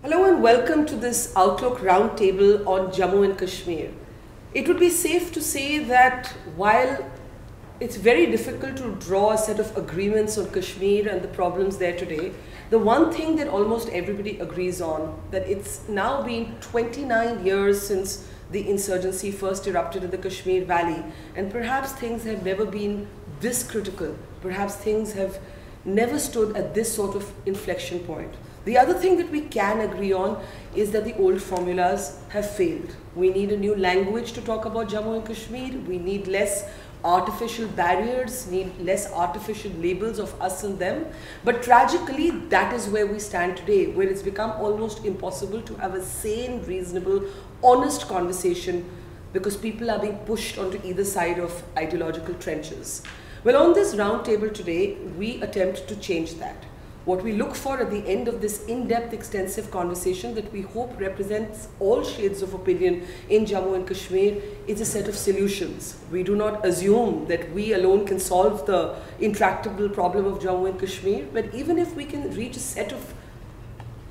Hello and welcome to this Outlook Roundtable on Jammu and Kashmir. It would be safe to say that while it's very difficult to draw a set of agreements on Kashmir and the problems there today, the one thing that almost everybody agrees on, that it's now been 29 years since the insurgency first erupted in the Kashmir Valley, and perhaps things have never been this critical. Perhaps things have never stood at this sort of inflection point. The other thing that we can agree on is that the old formulas have failed. We need a new language to talk about Jammu and Kashmir. We need less artificial barriers, need less artificial labels of us and them. But tragically, that is where we stand today, where it's become almost impossible to have a sane, reasonable, honest conversation because people are being pushed onto either side of ideological trenches. Well, on this roundtable today, we attempt to change that. What we look for at the end of this in-depth, extensive conversation that we hope represents all shades of opinion in Jammu and Kashmir is a set of solutions. We do not assume that we alone can solve the intractable problem of Jammu and Kashmir, but even if we can reach a set of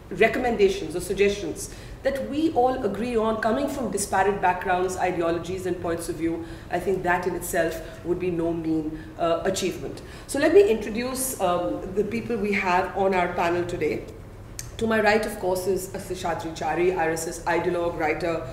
recommendations or suggestions that we all agree on, coming from disparate backgrounds, ideologies and points of view, I think that in itself would be no mean achievement. So let me introduce the people we have on our panel today. To my right, of course, is Seshadri Chari, RSS ideologue, writer,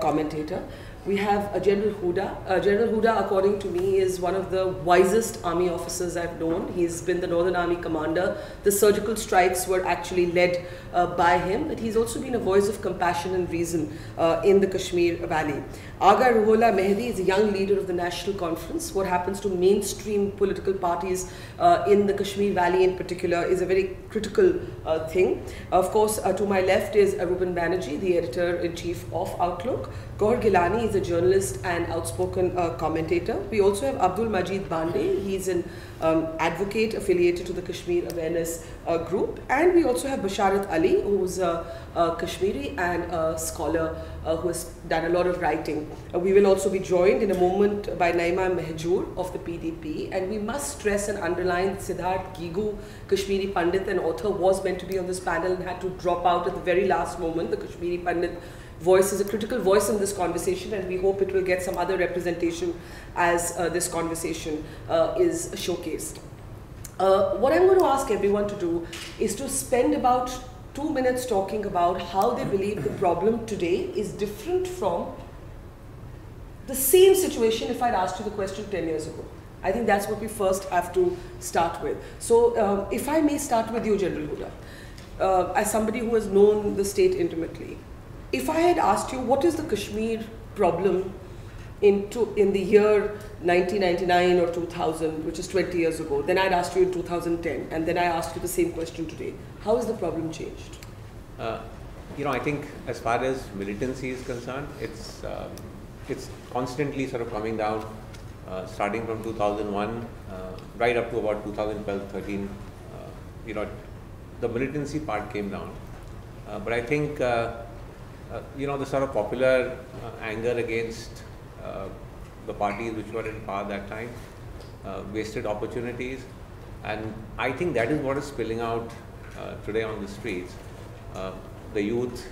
commentator. We have General Hooda. General Hooda, according to me, is one of the wisest army officers I've known. He's been the Northern Army commander. The surgical strikes were actually led by him, but he's also been a voice of compassion and reason in the Kashmir Valley. Agha Ruhollah Mehdi is a young leader of the National Conference. What happens to mainstream political parties in the Kashmir Valley in particular is a very critical thing. Of course, to my left is Reuben Banerjee, the editor-in-chief of Outlook. Gohar Gilani is a journalist and outspoken commentator. We also have Abdul Majid Bande. He's an advocate affiliated to the Kashmir Awareness Group. And we also have Basharat Ali, who's a Kashmiri and a scholar who has done a lot of writing. We will also be joined in a moment by Naima Mehjoor of the PDP. And we must stress and underline that Siddharth Gigu, Kashmiri Pandit and author, was meant to be on this panel and had to drop out at the very last moment. The Kashmiri Pandit voice is a critical voice in this conversation, and we hope it will get some other representation as this conversation is showcased. What I'm going to ask everyone to do is to spend about 2 minutes talking about how they believe the problem today is different from the same situation if I'd asked you the question 10 years ago. I think that's what we first have to start with. So if I may start with you, General Hooda, as somebody who has known the state intimately, if I had asked you what is the Kashmir problem in the year 1999 or 2000, which is 20 years ago, then I'd asked you in 2010, and then I asked you the same question today. How has the problem changed? I think as far as militancy is concerned, it's constantly sort of coming down, starting from 2001, right up to about 2012-13. The militancy part came down, but I think the sort of popular anger against the parties which were in power that time, wasted opportunities, and I think that is what is spilling out today on the streets. The youth,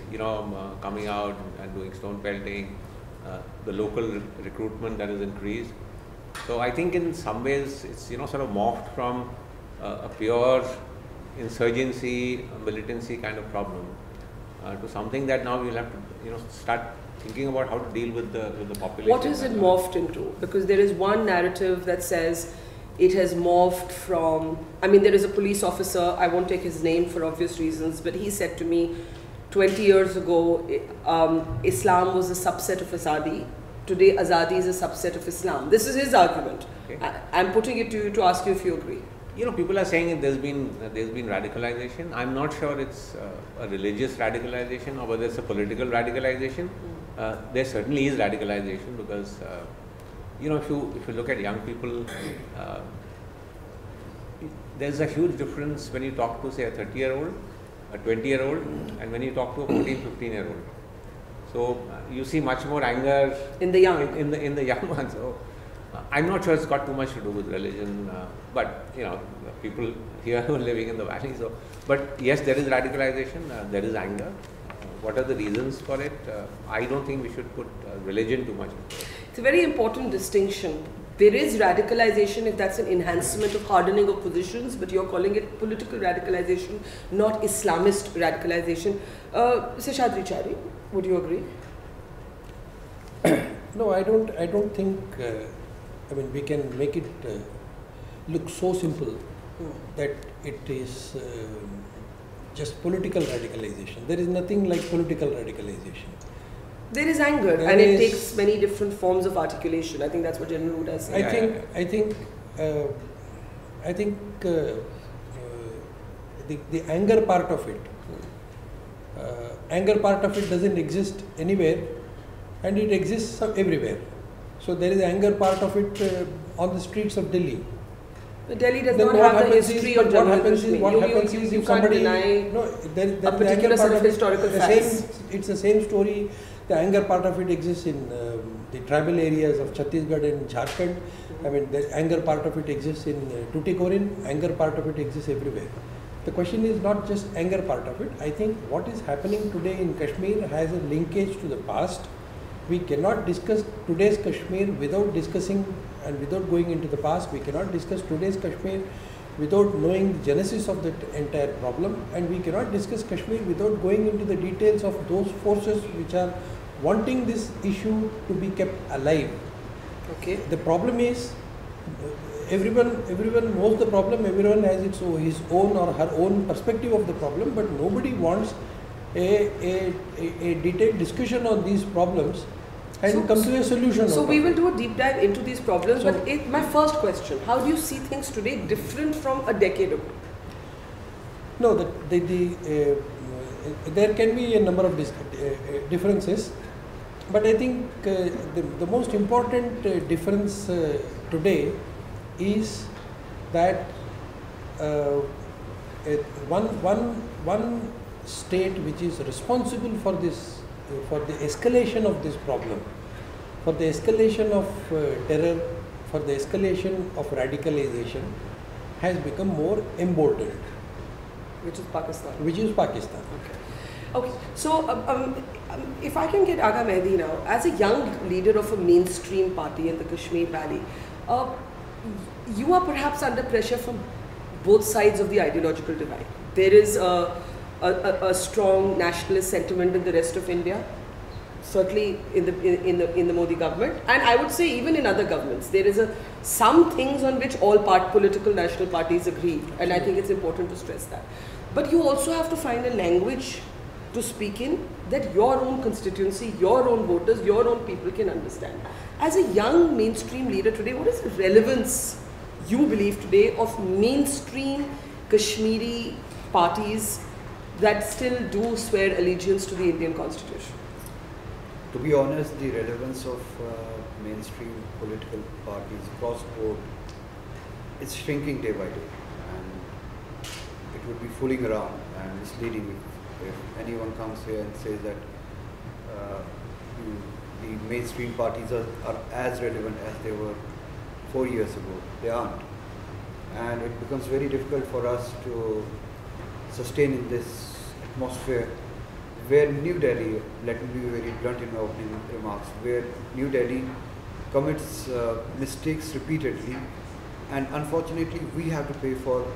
coming out and doing stone pelting, the local recruitment that has increased. So I think in some ways it's sort of morphed from a pure insurgency, militancy kind of problem to something that now we'll have to start thinking about how to deal with the population. What is it morphed into? Because there is one narrative that says it has morphed from, there is a police officer, I won't take his name for obvious reasons, but he said to me 20 years ago, Islam was a subset of Azadi. Today, Azadi is a subset of Islam. This is his argument. Okay. I'm putting it to you to ask you if you agree. People are saying there's been radicalization. I'm not sure it's a religious radicalization or whether it's a political radicalization. There certainly is radicalization because, if you look at young people, there's a huge difference when you talk to, say, a 30-year-old, a 20-year-old, and when you talk to a 14, 15-year-old. So you see much more anger in the young, in the young ones. So I'm not sure it's got too much to do with religion, but you know, people here who are living in the valley. So, but yes, there is radicalization, there is anger. What are the reasons for it? I don't think we should put religion too much into it. It's a very important distinction. There is radicalization if that's an enhancement of hardening of positions, but you're calling it political radicalization, not Islamist radicalization. Seshadri Chari, would you agree? No, I don't think. I mean, we can make it look so simple that it is just political radicalization. There is nothing like political radicalization. There is anger, and it takes many different forms of articulation. I think that's what General Huda said. I think the anger part of it, doesn't exist anywhere, and it exists everywhere. So there is anger part of it on the streets of Delhi. But Delhi does not have the history of Jammu and Kashmir. What happens is you can't deny a particular set of historical facts. It's the same story. The anger part of it exists in the tribal areas of Chhattisgarh and Jharkhand. I mean, the anger part of it exists in Tuticorin. Anger part of it exists everywhere. The question is not just anger part of it. I think what is happening today in Kashmir has a linkage to the past. We cannot discuss today's Kashmir without discussing and without going into the past. We cannot discuss today's Kashmir without knowing the genesis of the entire problem, and we cannot discuss Kashmir without going into the details of those forces which are wanting this issue to be kept alive. Okay. The problem is everyone knows the problem. Everyone has his own or her own perspective of the problem, but nobody wants a detailed discussion on these problems and come to a solution. So we will do a deep dive into these problems. So but my first question: how do you see things today different from a decade ago? No, there can be a number of differences, but I think the most important difference today is that one state which is responsible for this, for the escalation of this problem, for the escalation of terror, for the escalation of radicalization, has become more emboldened. Which is Pakistan. Which is Pakistan. Okay. So if I can get Agha Mehdi now, as a young leader of a mainstream party in the Kashmir Valley, you are perhaps under pressure from both sides of the ideological divide. There is a strong nationalist sentiment in the rest of India, certainly in the Modi government, and I would say even in other governments. There is some things on which all political national parties agree, and I think it's important to stress that. But you also have to find a language to speak in that your own constituency, your own voters, your own people can understand. As a young mainstream leader today, what is the relevance you believe today of mainstream Kashmiri parties that still do swear allegiance to the Indian Constitution? To be honest, the relevance of mainstream political parties across the board is shrinking day by day, and it would be fooling around and misleading if anyone comes here and says that the mainstream parties are as relevant as they were 4 years ago. They aren't, and it becomes very difficult for us to sustain in this atmosphere where New Delhi, let me be very blunt in my opening remarks, where New Delhi commits mistakes repeatedly, and unfortunately we have to pay for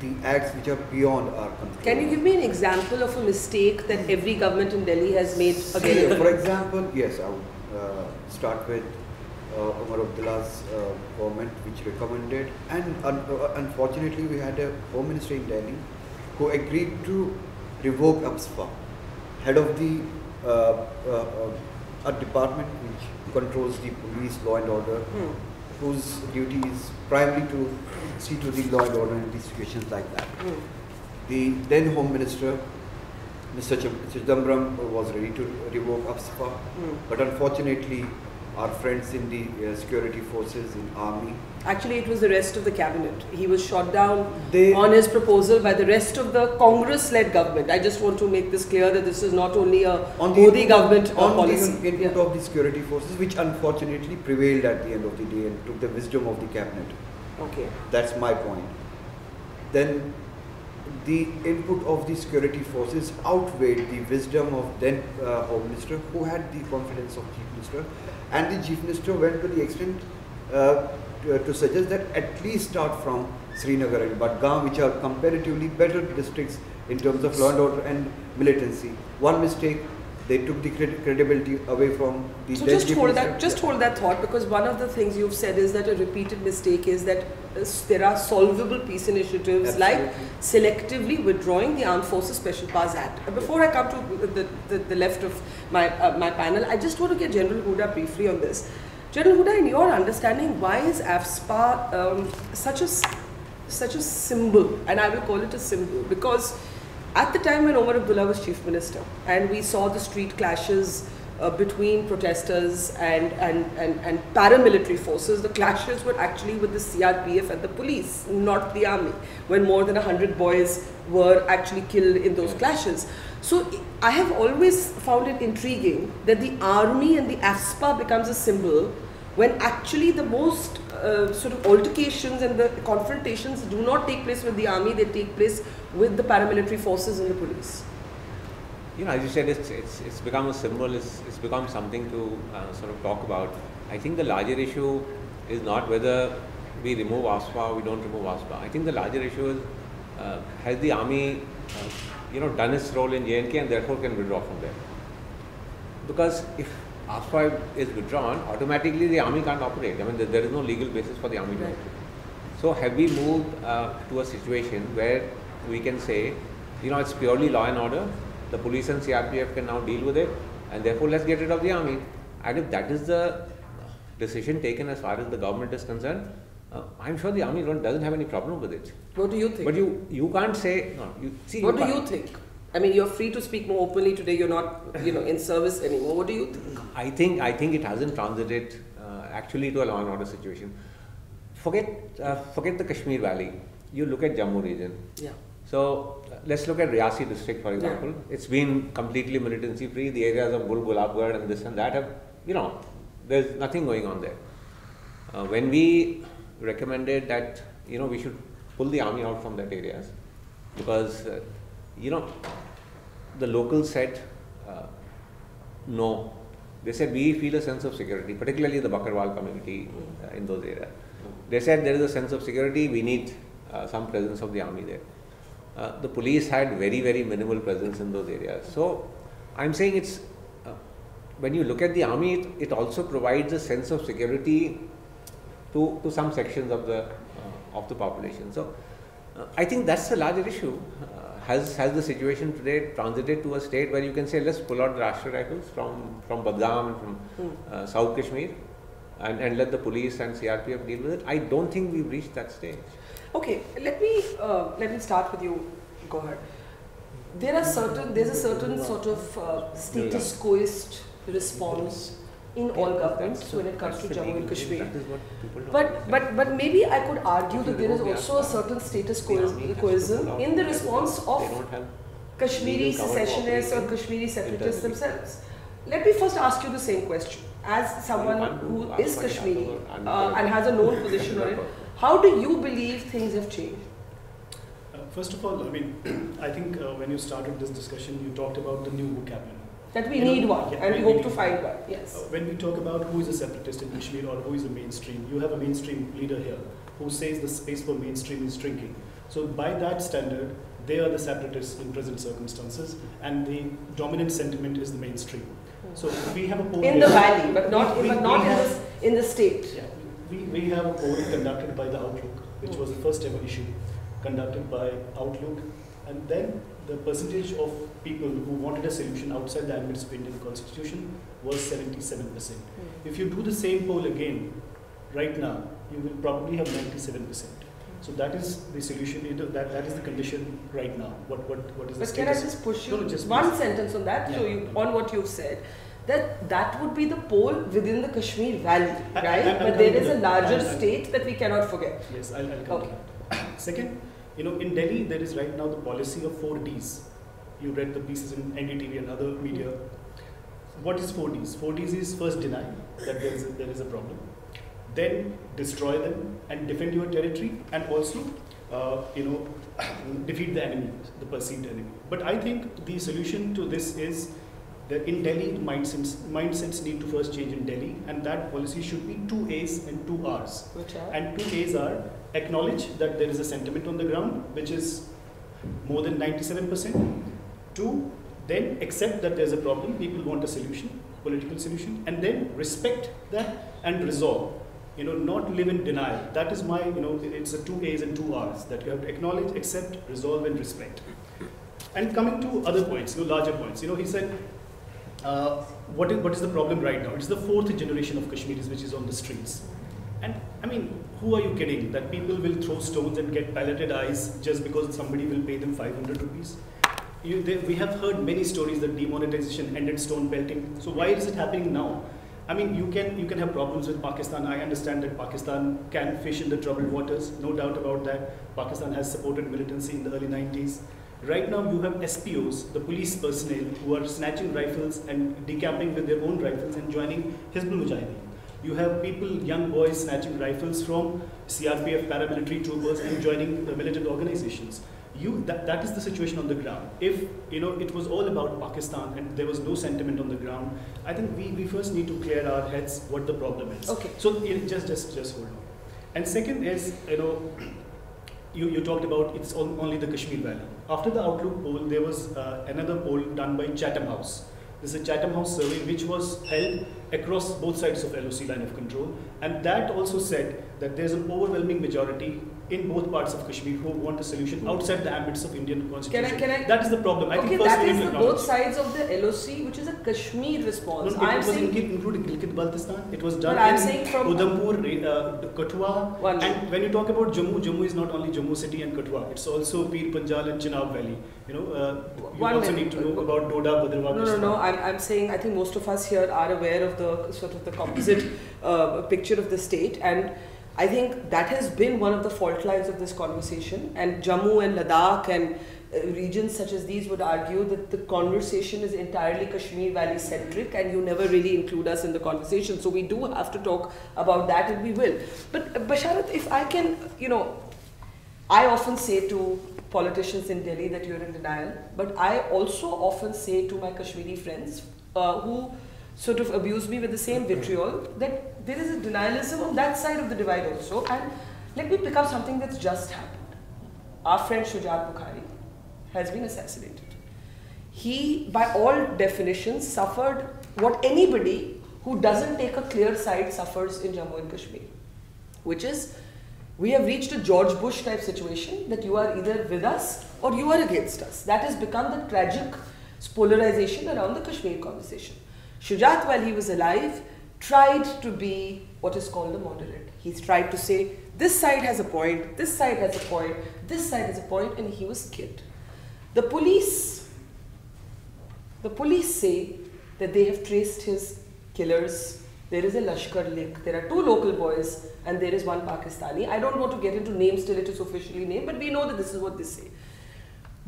the acts which are beyond our control. Can you give me an example of a mistake that every government in Delhi has made again? For example, yes, I would start with Umar Abdullah's government, which recommended, and unfortunately we had a Home Minister in Delhi who agreed to revoke APSPA, head of the a department which controls the police, law and order, whose duty is primarily to see to the law and order in these situations like that. The then Home Minister, Mr. Chidambaram, was ready to revoke APSPA, but unfortunately our friends in the security forces, in army. Actually, it was the rest of the cabinet. He was shot down They- on his proposal by the rest of the Congress-led government. I just want to make this clear that this is not only a Modi government policy. On the input of the security forces, which unfortunately prevailed at the end of the day and took the wisdom of the cabinet. Okay. That's my point. Then the input of the security forces outweighed the wisdom of then Home Minister, who had the confidence of Chief Minister, and the Chief Minister went to the extent to suggest that at least start from Srinagar and Budgam, which are comparatively better districts in terms of law and order and militancy. One mistake, they took the credibility away from the. So just hold that thought, because one of the things you've said is that a repeated mistake is that there are solvable peace initiatives like selectively withdrawing the Armed Forces Special Powers Act. Before I come to the left of my panel, I just want to get General Hooda briefly on this. General Hooda, in your understanding, why is AFSPA such a symbol, and I will call it a symbol, because at the time when Omar Abdullah was Chief Minister and we saw the street clashes between protesters and paramilitary forces, the clashes were actually with the CRPF and the police, not the army, when more than 100 boys were actually killed in those clashes. So I have always found it intriguing that the army and the AFSPA becomes a symbol when actually the most sort of altercations and the confrontations do not take place with the army, they take place with the paramilitary forces and the police. You know, as you said, it's become a symbol, it's become something to sort of talk about. I think the larger issue is not whether we remove AFSPA or we don't remove AFSPA. I think the larger issue is, has the army done its role in J&K and therefore can withdraw from there? Because if AFSPA is withdrawn, automatically the army can't operate. I mean, there is no legal basis for the army to operate. So have we moved to a situation where we can say, it's purely law and order, the police and CRPF can now deal with it, and therefore let's get rid of the army. And if that is the decision taken as far as the government is concerned, I'm sure the army doesn't have any problem with it. What do you think? But you can't say, no, What do you think? I mean, you're free to speak more openly today, you're not in service anymore. What do you think? I think it hasn't transited actually to a law and order situation. Forget the Kashmir Valley. You look at Jammu region. Yeah. So let's look at Riyasi district, for example. Yeah. It's been completely militancy free. The areas of Gulabgarh and this and that have, there's nothing going on there. When we recommended that, we should pull the army out from that areas, because, the locals said, no. They said, we feel a sense of security, particularly the Bakarwal community in those areas. They said there is a sense of security, we need some presence of the army there. The police had very, very minimal presence in those areas. So I'm saying it's, when you look at the army, it also provides a sense of security to some sections of the population. So I think that's the larger issue. Has the situation today transited to a state where you can say, let's pull out the Rashtriya Rifles from Budgam and from South Kashmir and let the police and CRPF deal with it? I don't think we've reached that stage. Okay, let me start with you, Gohar. There's a certain sort of status quoist response in all governments when it comes to Jammu and Kashmir. But maybe I could argue that there is also a certain status quoism in the response of Kashmiri secessionists or Kashmiri separatists themselves. Let me first ask you the same question. As someone who is Kashmiri and has a known position on it, how do you believe things have changed? First of all, I mean, I think when you started this discussion, you talked about the new vocabulary. That we need one, and we hope to find one, yes. When we talk about who is a separatist in Kashmir or who is a mainstream, you have a mainstream leader here who says the space for mainstream is shrinking. So by that standard, they are the separatists in present circumstances, and the dominant sentiment is the mainstream. So we have a poll in the valley, but not in the state. Yeah, we have a poll conducted by the Outlook, which was the first ever issue conducted by Outlook, and then the percentage of people who wanted a solution outside the ambit of Indian Constitution was 77%. If you do the same poll again, right now, you will probably have 97%. So that is the solution. That is the condition right now. What is the status? But can I just push you one sentence on that? Yeah. So on what you've said, that would be the pole within the Kashmir Valley, right? I'll But there come is to a that. larger I'll- state that we cannot forget. Yes, I'll come Okay. to that. Second, in Delhi, there is right now the policy of 4Ds. You read the pieces in NDTV and other media. What is 4Ds? 4Ds is first deny that there is a problem, then destroy them and defend your territory, and also, defeat the enemy, the perceived enemy. But I think the solution to this is that in Delhi, mindsets need to first change in Delhi, and that policy should be 2 A's and 2 R's. Which are? And 2 A's are acknowledge that there is a sentiment on the ground, which is more than 97%. 2, then accept that there's a problem, people want a solution, political solution, and then respect that and resolve. Not live in denial. That is my, it's a 2 A's and 2 R's, that you have to acknowledge, accept, resolve, and respect. And coming to other points, larger points, he said, what is the problem right now? It's the 4th generation of Kashmiris which is on the streets. And I mean, who are you kidding? That people will throw stones and get pelleted eyes just because somebody will pay them 500 rupees? We have heard many stories that demonetization ended stone pelting. So why is it happening now? I mean, you can have problems with Pakistan. I understand that Pakistan can fish in the troubled waters, no doubt about that. Pakistan has supported militancy in the early 90s. Right now you have SPOs, the police personnel, who are snatching rifles and decamping with their own rifles and joining Hizbul Mujahideen. You have people, young boys, snatching rifles from CRPF paramilitary troopers and joining militant organizations. That is the situation on the ground. If it was all about Pakistan and there was no sentiment on the ground, I think we first need to clear our heads what the problem is. Okay. So just hold on. And second is, you talked about it's only the Kashmir Valley. After the Outlook poll, there was another poll done by Chatham House. This is a Chatham House survey which was held across both sides of LOC line of control, and that also said that there's an overwhelming majority in both parts of Kashmir who want a solution outside the ambits of Indian constitution. That is the problem. I think that is the both sides of the LOC, which is a Kashmir response. No, it was including Gilgit-Baltistan. It was done in Udhampur, Kathua, and when you talk about Jammu is not only Jammu city and Kathua. It's also Pir Panjal and Chenab Valley. You also need to know about Doda, Bhadrawah. No. I'm saying I think most of us here are aware of the sort of the composite picture of the state, and I think that has been one of the fault lines of this conversation. And Jammu and Ladakh and regions such as these would argue that the conversation is entirely Kashmir Valley centric, and you never really include us in the conversation. So we do have to talk about that, and we will. But Basharat, if I can, I often say to politicians in Delhi that you're in denial, but I also often say to my Kashmiri friends who sort of abuse me with the same vitriol that there is a denialism on that side of the divide also. And let me pick up something that's just happened. Our friend Shujat Bukhari has been assassinated. He, by all definitions, suffered what anybody who doesn't take a clear side suffers in Jammu and Kashmir, which is we have reached a George Bush type situation that you are either with us or you are against us. That has become the tragic polarization around the Kashmir conversation. Shujat, while he was alive, tried to be what is called a moderate. He's tried to say, this side has a point, this side has a point, this side has a point, and he was killed. The police say that they have traced his killers. There is a Lashkar link. There are 2 local boys and there is 1 Pakistani. I don't want to get into names till it is officially named, but we know that this is what they say.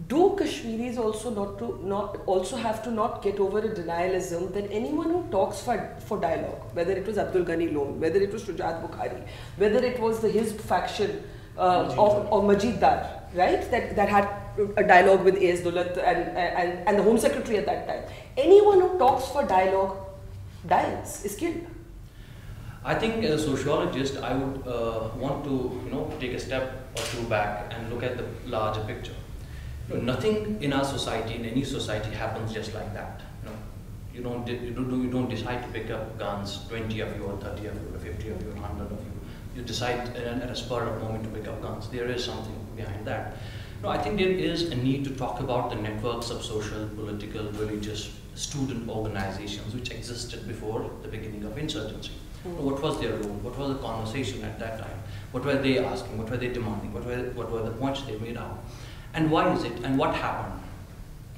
Do Kashmiris also have to not get over a denialism that anyone who talks for dialogue, whether it was Abdul Ghani Lone, whether it was Shujat Bukhari, whether it was the Hizb faction of Majid Dar, right, that had a dialogue with A.S. Dulat and the Home Secretary at that time. Anyone who talks for dialogue dies, is killed. I think as a sociologist, I would want to take a step or 2 back and look at the larger picture. Nothing in our society, in any society, happens just like that. You don't decide to pick up guns, 20 of you or 30 of you or 50 of you or 100 of you. You decide at a spur of moment to pick up guns. There is something behind that. No, I think there is a need to talk about the networks of social, political, religious, student organizations which existed before the beginning of insurgency. What was their role? What was the conversation at that time? What were they asking? What were they demanding? What were the points they made out? And why is it? And what happened?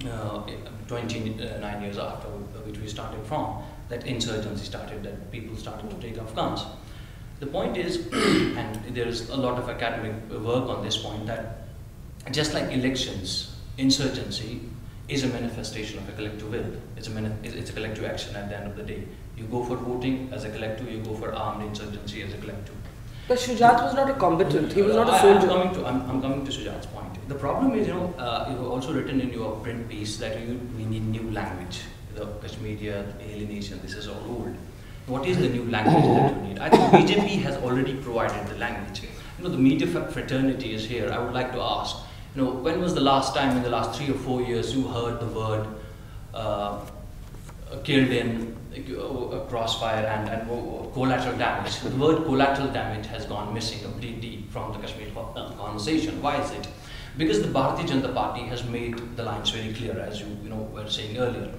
29 years after which we started from, that insurgency started, that people started to take off guns. The point is, and there is a lot of academic work on this point, that just like elections, insurgency is a manifestation of a collective will. It's a collective action at the end of the day. You go for voting as a collective, you go for armed insurgency as a collective. But Shujat was not a combatant, he was not a soldier. I'm coming to Shujat's point. The problem is, you've also written in your print piece that we need new language. The Kashmiriya, alienation, this is all old. What is the new language that you need? I think BJP has already provided the language. The media fraternity is here. I would like to ask, when was the last time in the last 3 or 4 years you heard the word killed in crossfire and collateral damage? The word collateral damage has gone missing completely from the Kashmir conversation. Why is it? Because the Bharatiya Janata Party has made the lines very clear, as you were saying earlier.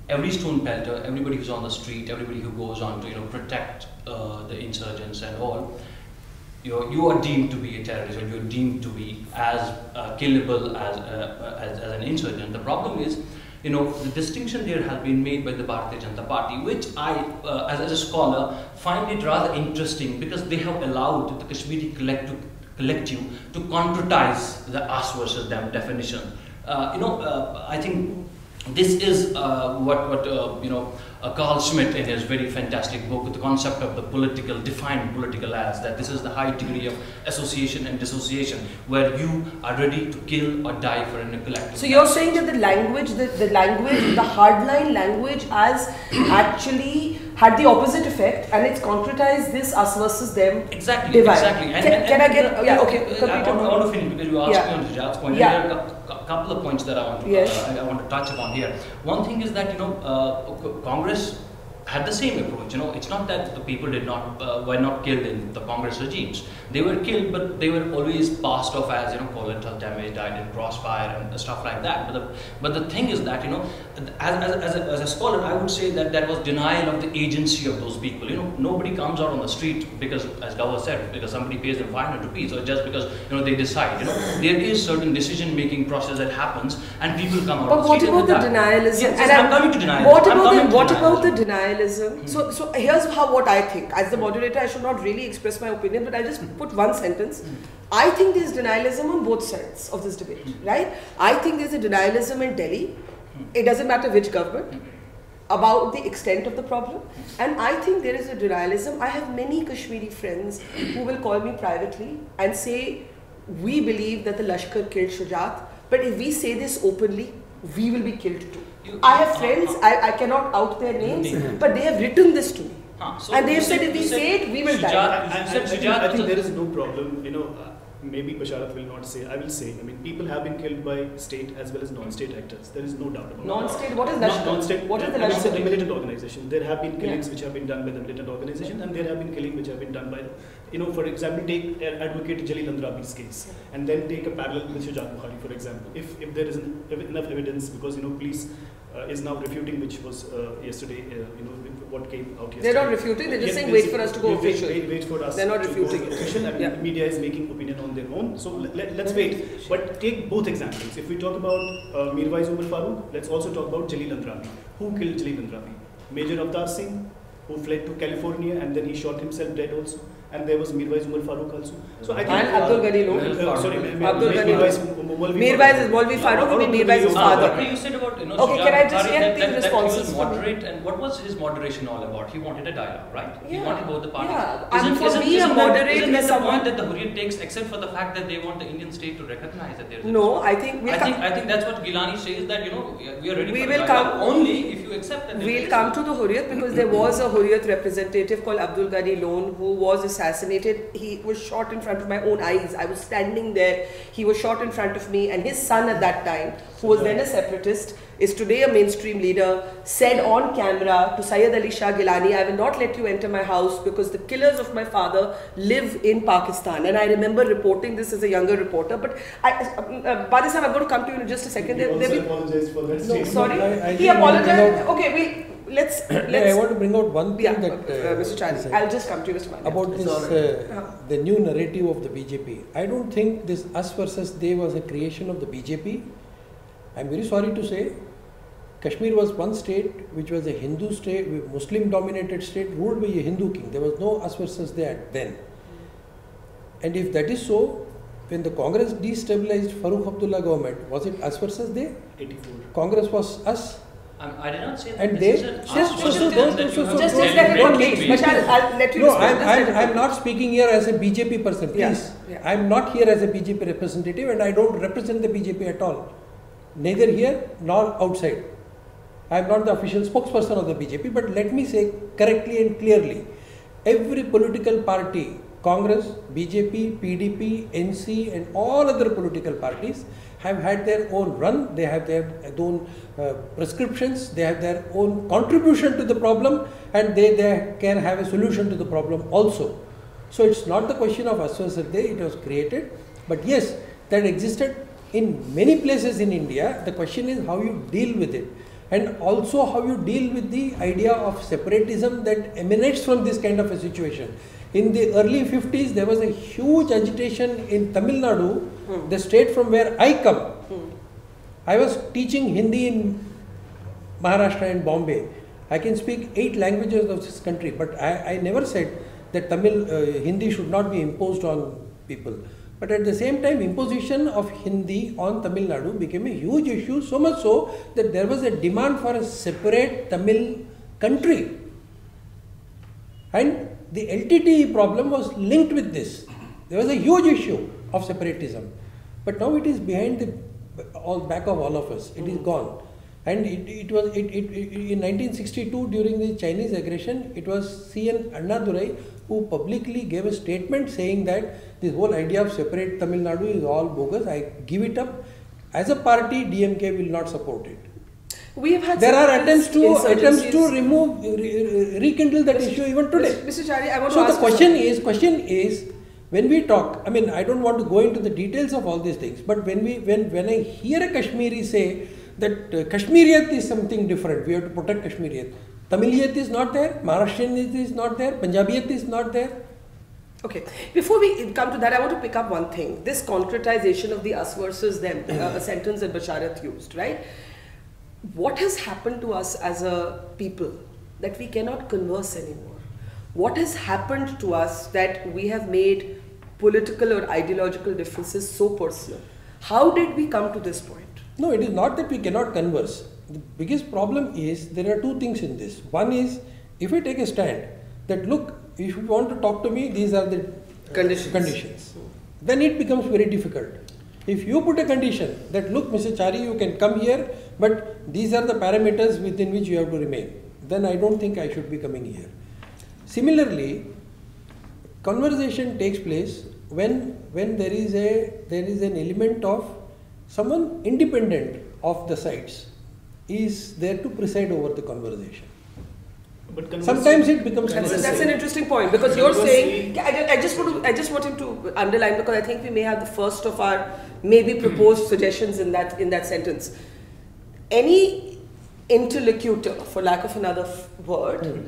Every stone pelter, everybody who's on the street, everybody who goes on to protect the insurgents and all, you are deemed to be a terrorist, or you're deemed to be as killable as an insurgent. The problem is, the distinction there has been made by the Bharatiya Janata Party, which I, as a scholar, find it rather interesting, because they have allowed the Kashmiri collective to concretize the us versus them definition. I think this is what Carl Schmitt, in his very fantastic book, the concept of the political, defined political as, that this is the high degree of association and dissociation, where you are ready to kill or die for a collective. So you're saying that the language, the hardline language has actually had the opposite effect, and it's concretized this us versus them Exactly, divide. exactly. Can I get, yeah, okay. I want to finish, because you asked me on Shujat's point. Yeah. There are a couple of points that I want to, Yes. I want to touch upon here. One thing is that, Congress had the same approach. It's not that the people were not killed in the Congress regimes. They were killed, but they were always passed off as collateral damage, died in crossfire and stuff like that. But the thing is that as a scholar, I would say that there was denial of the agency of those people. Nobody comes out on the street because, as Dawah said, because somebody pays them 500 rupees, or just because they decide. There is certain decision-making process that happens, and people come out. But on the street. what about the denialism? Yes, And I'm coming to denialism. What about the denialism? So here's what I think. As the moderator, I should not really express my opinion, but I'll just put one sentence. I think there's denialism on both sides of this debate, right? I think there's a denialism in Delhi. It doesn't matter which government, about the extent of the problem. And I think there is a denialism. I have many Kashmiri friends who will call me privately and say, we believe that the Lashkar killed Shujat, but if we say this openly, we will be killed too. I have friends, I cannot out their names, but they have written this to me. And they have said, if we say it, we will die. I think there is no problem, maybe Basharat will not say, I will say, people have been killed by state as well as non-state actors. There is no doubt about it. Non-state, what is Lashkar? Non-state, What is the non-state Lashkar? militant organization. There have been killings which have been done by the militant organization, and there have been killings which have been done by, for example, take Advocate Jalil Andrabi's case, and then take a parallel with Shujat Bukhari, for example. If there is enough evidence, because police is now refuting, which was yesterday, what came out yesterday. They're not refuting, they're just saying wait for us to go official. Wait for us. They're not to refuting go it. official, and Yeah. media is making opinion on their own. So let's wait. But take both examples. If we talk about Mirwais Umar Farooq, let's also talk about Jalil Andrabi. Who killed Jalil Andrabi? Major Avtar Singh, who fled to California and then he shot himself dead also. And there was Mirwais Umar Farooq also. So I think, And Abdul Ghani Loan. sorry, Abdul Ghani Mirwais Mirwais is Maulvi Farooq, maybe Mirwais is father. What you said about Okay, can I just get these that responses he was from you? moderate, and what was his moderation all about? He wanted a dialogue, right? He Yeah. wanted both the parties. Yeah. And for me, a moderate isn't that is the someone- point that the Hurriyat takes, except for the fact that they want the Indian state to recognize that there is a No, I think I think that's what Gilani says, that we are ready We for will a dialogue come- only if you accept that. we'll come to the Hurriyat, because there was a Hurriyat representative called Abdul Ghani Loan who was assassinated. He was shot in front of my own eyes. I was standing there. He was shot in front of me, and his son at that time, who was then a separatist, is today a mainstream leader, said on camera to Syed Ali Shah Gilani, I will not let you enter my house because the killers of my father live in Pakistan. And I remember reporting this as a younger reporter. But Badi Sahib, I'm going to come to you in just a second. He also apologized for that statement. Sorry, I he think apologized. Okay, let's. I want to bring out one thing that Mr. Chani, I'll just come to you, Mr. Mani. about this the new narrative of the BJP. I don't think this us versus they was a creation of the BJP. I'm very sorry to say, Kashmir was one state which was a Hindu state, Muslim dominated state ruled by a Hindu king. There was no us versus that then. And if that is so, when the Congress destabilized Farooq Abdullah government, was it us versus they? 84. Congress was us. I did not say that. And This they- is an Just aspirational don't- that you have Just to let it celebrate complete. with But me. I'll let you No, respond. Just let it I'm complete. not speaking here as a BJP person, Yeah, please. yeah. I'm not here as a BJP representative and I don't represent the BJP at all. Neither here nor outside. I'm not the official spokesperson of the BJP, but let me say correctly and clearly, every political party, Congress, BJP, PDP, NC and all other political parties have had their own run, they have their own prescriptions, they have their own contribution to the problem and they can have a solution to the problem also. So it's not the question of us versus they, it was created, but yes, that existed in many places in India. The question is how you deal with it and also how you deal with the idea of separatism that emanates from this kind of a situation. In the early 50s, there was a huge agitation in Tamil Nadu, the state from where I come. I was teaching Hindi in Maharashtra and Bombay. I can speak 8 languages of this country, but I never said that Hindi should not be imposed on people. But at the same time, imposition of Hindi on Tamil Nadu became a huge issue, so much so that there was a demand for a separate Tamil country. And the LTTE problem was linked with this. There was a huge issue of separatism. But now it is behind the back of all of us. It is gone. And it was in 1962 during the Chinese aggression, it was C.N. Annadurai who publicly gave a statement saying that this whole idea of separate Tamil Nadu is all bogus. I give it up. As a party, DMK will not support it. We have had There are attempts insurgencies. to remove, rekindle that issue even today. Mr. Chari, I want So to the ask question is, when we talk, I mean, I don't want to go into the details of all these things, but when I hear a Kashmiri say that Kashmiriyat is something different, we have to protect Kashmiriyat. Tamiliyat is not there, Maharashtrian is not there, Punjabiyat is not there. Okay, before we come to that, I want to pick up one thing. This concretization of the us versus them, a sentence that Basharat used, right? What has happened to us as a people that we cannot converse anymore? What has happened to us that we have made political or ideological differences so personal? How did we come to this point? No, it is not that we cannot converse. The biggest problem is there are 2 things in this. One is, if I take a stand that look, if you want to talk to me, these are the conditions. Then it becomes very difficult. If you put a condition that look, Mr. Chari, you can come here, but these are the parameters within which you have to remain, then I don't think I should be coming here. Similarly, conversation takes place when there is an element of someone independent of the sides is there to preside over the conversation. But Sometimes it becomes That's necessary. an interesting point because you're saying, I just want him to underline because I think we may have the first of our maybe proposed suggestions in that sentence. Any interlocutor, for lack of another word,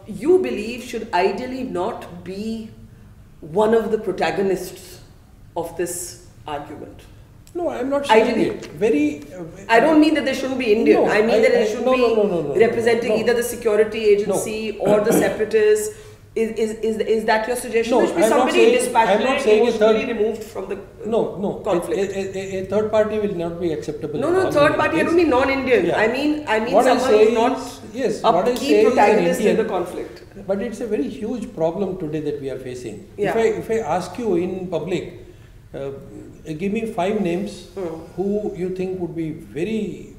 you believe should ideally not be one of the protagonists of this argument. No, I am not saying Ideally. it. I don't mean that they shouldn't be Indian. No, I mean that they should be representing no. either the security agency or the separatists. Is that your suggestion? No, There should be I'm not somebody saying- dispassionate, I'm not saying a emotionally third- removed from the No, conflict. A third party will not be acceptable. No, in all third party. I cases. don't mean non-Indian. Yeah. I mean What I someone say who's not is- yes, a what I key say is an protagonist in the Indian. conflict. But it's a very huge problem today that we are facing. Yeah. If I ask you in public, give me 5 names who you think would be very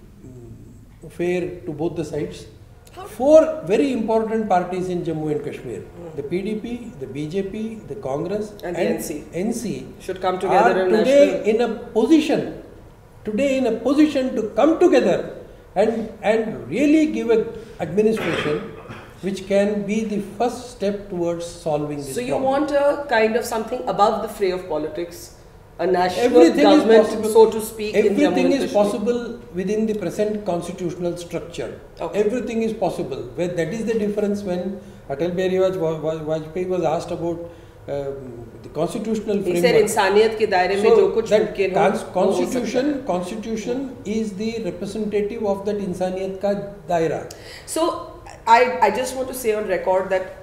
fair to both the sides. 4 very important parties in Jammu and Kashmir: the PDP, the BJP, the Congress, And the NC Should come together are in today national. in a position to come together and really give an administration which can be the first step towards solving this So you problem. want a kind of something above the fray of politics, a national Everything is government, possible. so to speak, in Jammu Everything and is Kashmir. possible within the present constitutional structure. Okay. Everything is possible. That is the difference when Atal Bihari Vajpayee was asked about the constitutional He framework. said इंसानियत के दायरे में जो कुछ that मुमकिन हो, वो हो सकता है. constitution is the representative of that इंसानियत का दायरा. So I just want to say on record that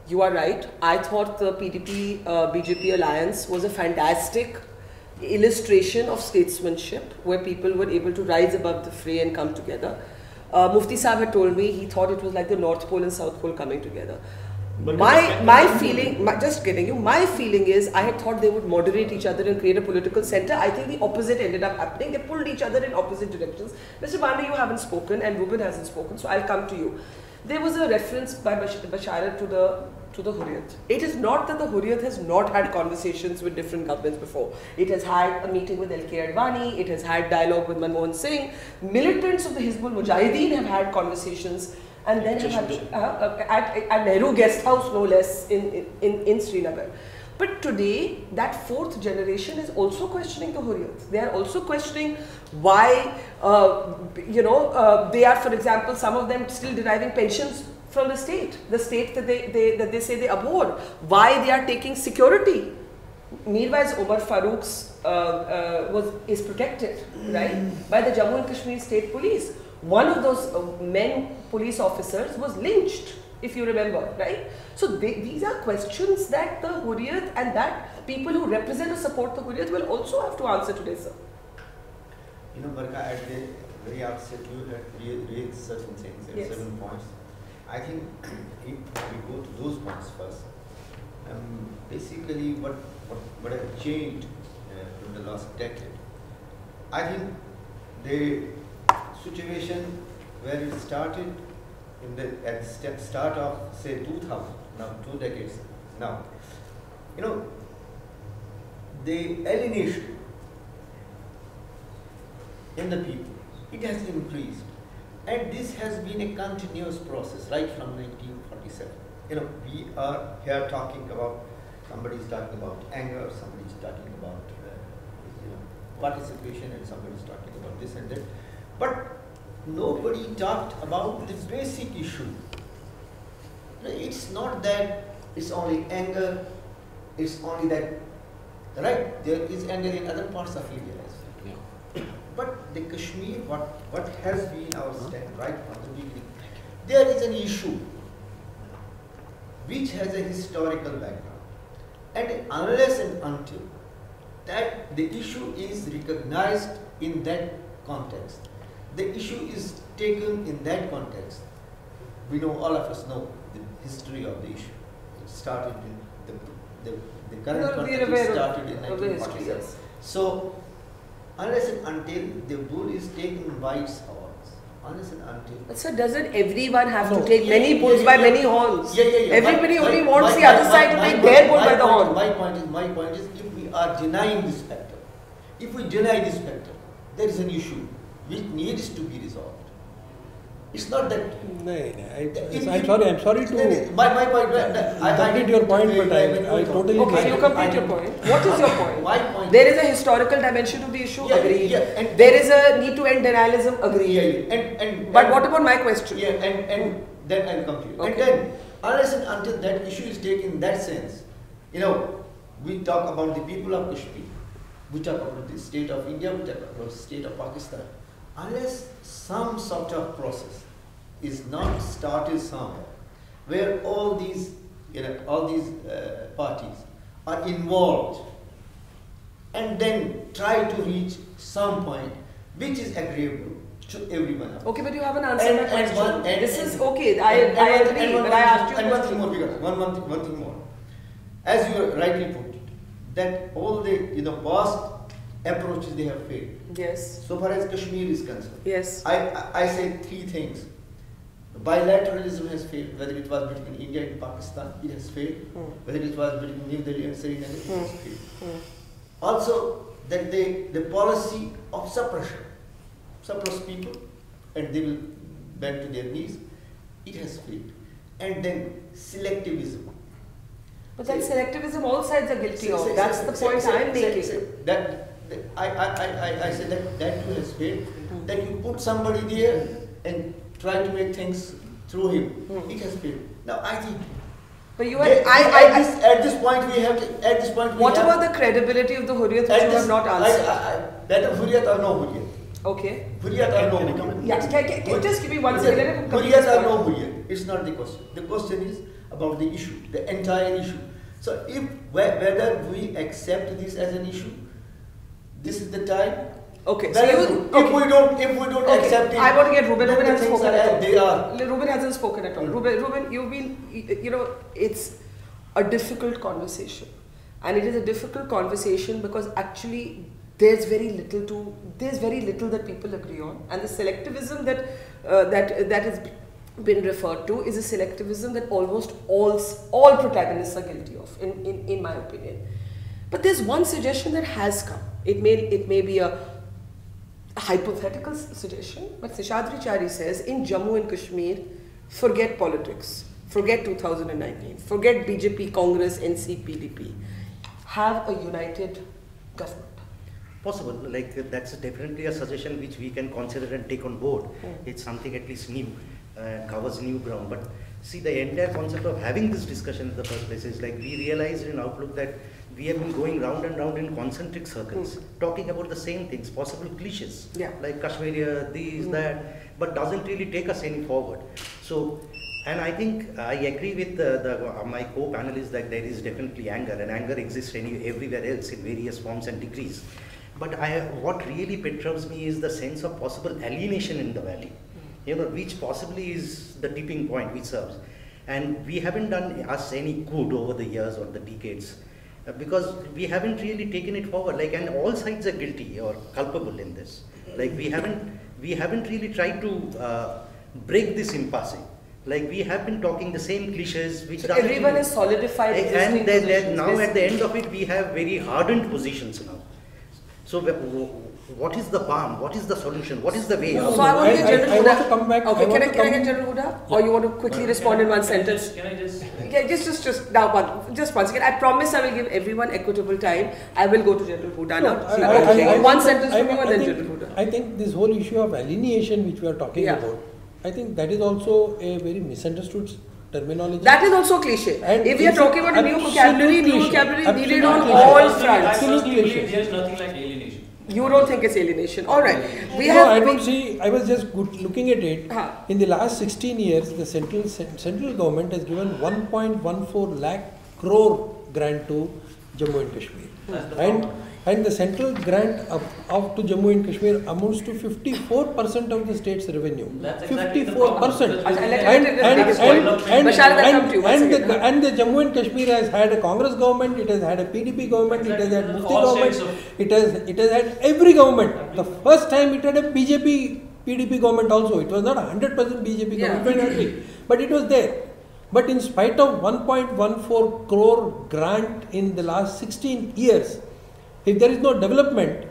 you are right. I thought the PDP BJP alliance was a fantastic illustration of statesmanship where people were able to rise above the fray and come together. Mufti Sahib had told me he thought it was like the North Pole and South Pole coming together. But My feeling, just getting you, my feeling is I had thought they would moderate each other and create a political center. I think the opposite ended up happening. They pulled each other in opposite directions. Mr. Pandey, you haven't spoken and Ruben hasn't spoken, so I'll come to you. There was a reference by Basharat to the Hurriyat. It is not that the Hurriyat has not had conversations with different governments before. It has had a meeting with L.K. Advani, it has had dialogue with Manmohan Singh. Militants of the Hizbul Mujahideen have had conversations and then have had at Nehru Guest House no less in Srinagar. But today, that fourth generation is also questioning the Hurriyat. They are also questioning why, they are, for example, some of them still deriving pensions from the state that they say they abhor. Why they are taking security. Mirwais Umar Farooq's is protected, right, by the Jammu and Kashmir State Police. One of those men police officers was lynched, if you remember, right? So these are questions that the Hurriyat and that people who represent or support the Hurriyat will also have to answer today, sir. You know, Barka, at the very outset, you raised certain things and certain points. I think if we go to those points first, basically what has changed in the last decade, I think the situation where it started at the start of, say, 2000, now 2 decades now, the alienation in the people, it has increased. And this has been a continuous process right from 1947. We are here talking about, somebody is talking about anger, somebody is talking about participation, and somebody is talking about this and that. But nobody talked about the basic issue. It's not that it's only anger, it's only that, right? There is anger in other parts of India as well. Yeah. But the Kashmir, what has been our stand right from the beginning, there is an issue which has a historical background. And unless and until that the issue is recognized in that context, the issue is taken in that context, we know, all of us know the history of the issue. It started in the current context started in 1947. So, unless and until the bull is taken by its horns, unless and until. But sir, doesn't everyone have to take many bulls by many horns? Yeah. Everybody only wants the other side to take their bull by the horn. My point is, if we are denying this factor, if we deny this factor, there is an issue which needs to be resolved. It's not that. I'm sorry to my point. complete your point, but I totally. Okay, you complete your point. What is your point? My point. There is a historical dimension to the issue. Agreed. And there is a need to end denialism. Agreed. But what about my question? Yeah, and then I'll come to you. Okay. And then, unless and until that issue is taken in that sense, we talk about the people of Kashmir, we talk about the state of India, we talk about the state of Pakistan. Unless some sort of process is not started somewhere, where all these parties are involved, and then try to reach some point which is agreeable to everyone else. Okay, but you haven't answered my question. This is okay. I agree, but I asked you. And one thing more, because one thing more, as you rightly put it, that all the past approaches they have failed. Yes. So far as Kashmir is concerned. Yes. I say 3 things. Bilateralism has failed, whether it was between India and Pakistan, it has failed. Whether it was between New Delhi and Srinagar, it has failed. Also, that the policy of suppress people, and they will bend to their knees, it has failed. And then selectivism. But that selectivism all sides are guilty of. That's the point I'm making. I said that too has failed. That you put somebody there and try to make things through him. It has failed. Now I think But you had, at this point we have to, at this point we what have, about the credibility of the Hurriyat which you have not answered? Whether Hurriyat or no Hurriyat. Okay. Hurriyat or no Hurriyat. Yeah, can just give me one second. Let me complete Hurriyat this or no point. Hurriyat. It's not the question. The question is about the issue, the entire issue. So if whether we accept this as an issue, this is the time. Okay. So if we don't accept it, I want to get Ruben. then Ruben the hasn't things spoken are at all. as they are. Ruben hasn't spoken at all. Ruben, you've been, it's a difficult conversation. And it is a difficult conversation because actually there's very little that people agree on. And the selectivism that has been referred to is a selectivism that almost all protagonists are guilty of, in my opinion. But there's one suggestion that has come. It may be a hypothetical suggestion, but Seshadri Chari says in Jammu and Kashmir, forget politics, forget 2019, forget BJP, Congress, NC, PDP, have a united government. Possible, like that's definitely a suggestion which we can consider and take on board. It's something at least new, covers new ground. But see, the entire concept of having this discussion in the first place is like we realized in Outlook that we have been going round and round in concentric circles, talking about the same things, possible cliches, like Kashmiria, this, that, but doesn't really take us any forward. So, and I think I agree with my co-panelists that there is definitely anger, and anger exists everywhere else in various forms and degrees. But what really perturbs me is the sense of possible alienation in the valley, which possibly is the tipping point which serves. And we haven't done us any good over the years or the decades. Because we haven't really taken it forward, and all sides are guilty or culpable in this. Like we haven't really tried to break this impasse. Like we have been talking the same cliches, which so everyone is solidified. And then now at the end of it, we have very hardened positions now. So what is the balm? What is the solution? What is the way out? So I want to get General Huda. I want to come back. Okay, can I get General Huda? Or you want to quickly respond in one sentence? Can I just? Yeah, just now, just one second. I promise I will give everyone equitable time. I will go to General Huda now. One sentence from you and then General Huda. I think this whole issue of alienation which we are talking about, I think that is also a very misunderstood terminology. That is also cliche. And if we are talking about a new vocabulary needed on cliche. all fronts. There is nothing like alienation. You don't think it's alienation? All right. I don't see. I was just looking at it. In the last 16 years, the central government has given 1.14 lakh crore grant to Jammu and Kashmir. And the central grant to Jammu and Kashmir amounts to 54% of the state's revenue. That's exactly 54%. And the Jammu and Kashmir has had a Congress government, it has had a PDP government, it has had Mufti government, it has had every government. The first time it had a PDP government also. It was not 100% BJP government, but it was there. But in spite of 1.14 crore grant in the last 16 years, if there is no development,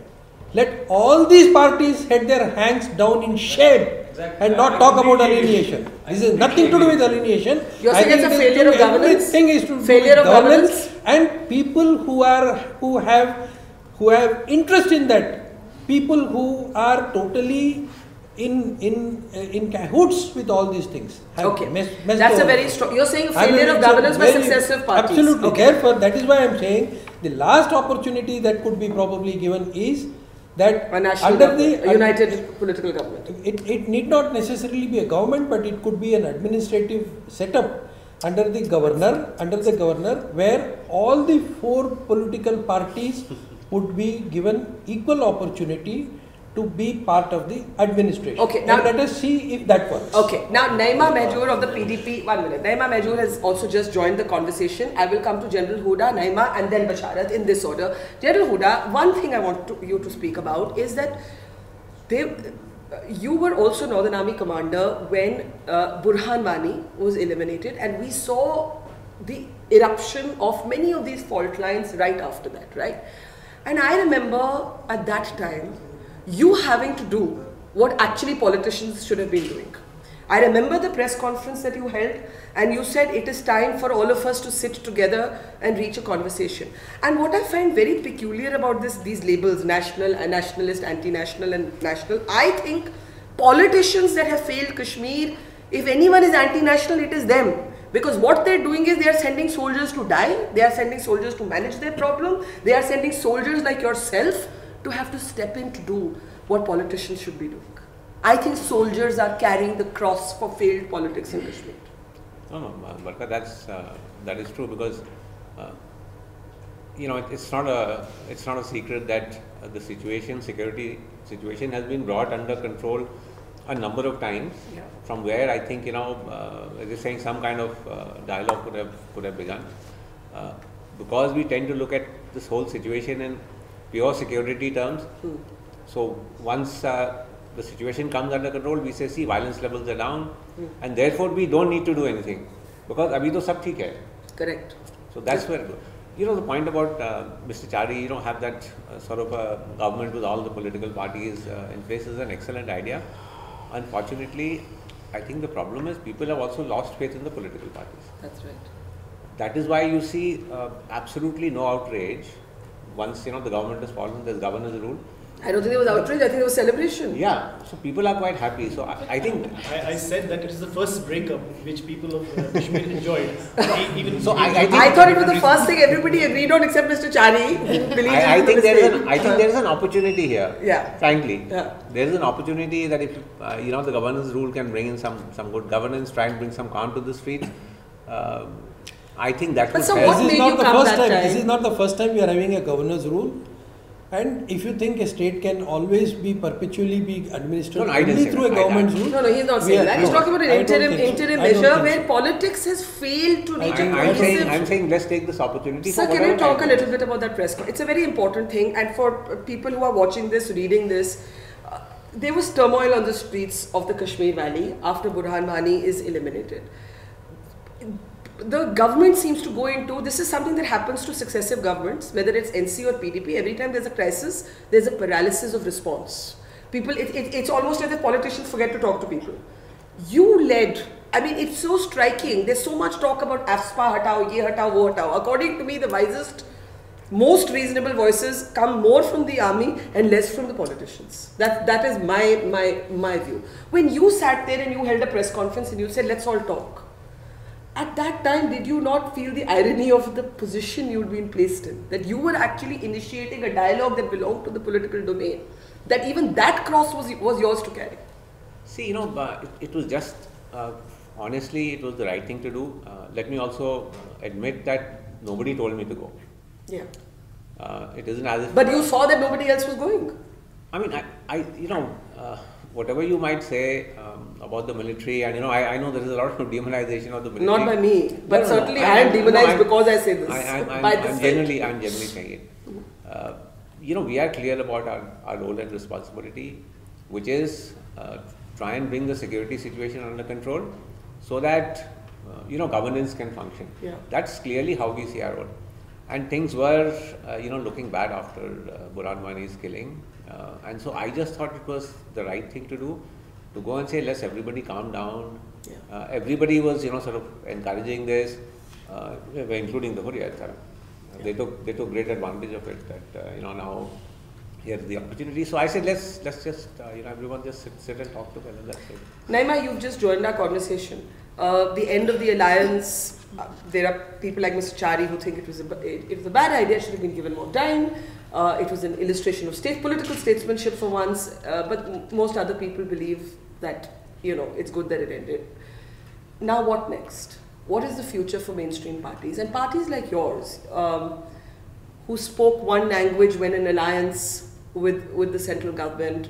let all these parties head their hands down in shame and not talk about alienation. This is nothing to do with alienation. You're saying it's a failure of governance? Everything is to do with governance and people who have interest in that. People who are totally in cahoots with all these things. That's a very strong. You're saying failure of governance by successive parties. Absolutely. Therefore, that is why I am saying the last opportunity that could be probably given is that under the united political government. It need not necessarily be a government, but it could be an administrative setup under the governor, where all the four political parties would be given equal opportunity to be part of the administration. Okay, now let us see if that works. Okay, now Naima Mehjoor of the PDP, 1 minute. Naima Mehjoor has also just joined the conversation. I will come to General Huda, Naima and then Basharat in this order. General Huda, one thing I want you to speak about is that you were also Northern Army commander when Burhan Wani was eliminated, and we saw the eruption of many of these fault lines right after that, right? And I remember at that time, you having to do what actually politicians should have been doing. I remember the press conference that you held, and you said it is time for all of us to sit together and reach a conversation. And what I find very peculiar about these labels, national, nationalist, anti-national and national, I think politicians that have failed Kashmir, if anyone is anti-national, it is them. Because what they're doing is they are sending soldiers to die, they are sending soldiers to manage their problem, they are sending soldiers like yourself to have to step in to do what politicians should be doing. I think soldiers are carrying the cross for failed politics in Kashmir. No, Barka, that is true, because it's not a secret that the security situation has been brought under control a number of times. Yeah. From where I think as you're saying, some kind of dialogue could have begun, because we tend to look at this whole situation in pure security terms. So once the situation comes under control, we say, see, violence levels are down, and therefore we don't need to do anything, because abhi to sab theek hai. Correct. So that's where, the point about Mr. Chari, have that sort of a government with all the political parties in place is an excellent idea. Unfortunately, I think the problem is people have also lost faith in the political parties. That's right. That is why you see absolutely no outrage once the government has fallen. There's governor's rule. I don't think there was outrage, I think there was celebration. Yeah, so people are quite happy. So I think... I said that it is the first breakup which people of Kashmir enjoyed. I thought it was the first thing everybody agreed on except Mr. Chari, who believes I think there is an opportunity here. Yeah. Frankly. Yeah. There is an opportunity that if, the governor's rule can bring in some good governance, try and bring some calm to the streets. I think that would help. This is not the first time we are having a governor's rule. And if you think a state can always be perpetually be administered only through a government's rule. No, he's not saying that. He's talking about an interim measure where politics has failed to reach a cohesive... I'm saying let's take this opportunity. Sir, can you talk a little bit about that press conference? It's a very important thing, and for people who are watching this, reading this, there was turmoil on the streets of the Kashmir Valley after Burhan Wani is eliminated. The government seems to go into, this is something that happens to successive governments, whether it's NC or PDP, every time there's a crisis, there's a paralysis of response. People, it's almost as if politicians forget to talk to people. You led, I mean, it's so striking, there's so much talk about AFSPA hatao, ye hatao, wo hatao. According to me, the wisest, most reasonable voices come more from the army and less from the politicians. That is my view. When you sat there and you held a press conference and you said, let's all talk. At that time, did you not feel the irony of the position you'd been placed in? That you were actually initiating a dialogue that belonged to the political domain. That even that cross was yours to carry. See, it was just, honestly, it was the right thing to do. Let me also admit that nobody told me to go. Yeah. It isn't as if... But you saw that nobody else was going. I mean, whatever you might say about the military, and I know there is a lot of demonization of the military. Not by me, but certainly I am demonized because I say this. I'm generally saying it. We are clear about our role and responsibility, which is try and bring the security situation under control so that governance can function. Yeah. That's clearly how we see our role. And things were looking bad after Burhan Wani's killing. And so I just thought it was the right thing to do, to go and say, let's everybody calm down. Yeah. Everybody was, sort of encouraging this, including the Hurriyat. They took great advantage of it. That now here's the opportunity. So I said, let's just everyone just sit and talk together. That's it. Naima, you've just joined our conversation. The end of the alliance. There are people like Mr. Chari who think it was a bad idea. Should have been given more time. It was an illustration of political statesmanship for once, but most other people believe that, it's good that it ended. Now what next? What is the future for mainstream parties? And parties like yours, who spoke one language when in alliance with the central government,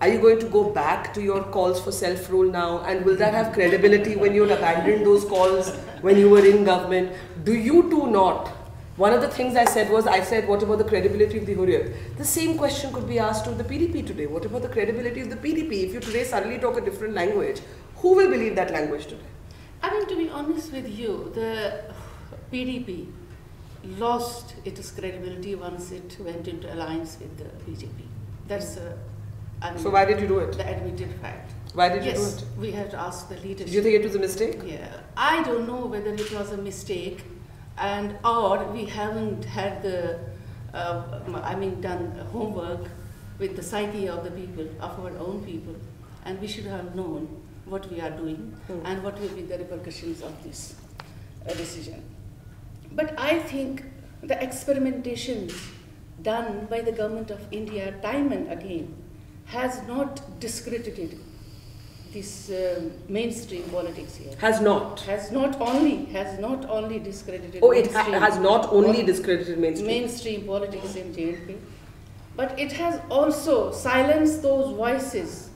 are you going to go back to your calls for self-rule now? And will that have credibility when you abandoned those calls when you were in government? Do you two not? One of the things I said, what about the credibility of the Hurriyat? The same question could be asked of the PDP today. What about the credibility of the PDP? If you today suddenly talk a different language, who will believe that language today? I mean, to be honest with you, the PDP lost its credibility once it went into alliance with the BJP. That's so why did you do it? The admitted fact. Why did you do it? Yes, we have to ask the leadership. Did you think it was a mistake? Yeah, I don't know whether it was a mistake, or we haven't had the, done homework with the psyche of the people, of our own people, and we should have known what we are doing and what will be the repercussions of this. decision. But I think the experimentations done by the government of India time and again has not discredited this mainstream politics here. Has not. Has not only discredited. Oh, it has not only discredited mainstream politics in JNK, but it has also silenced those voices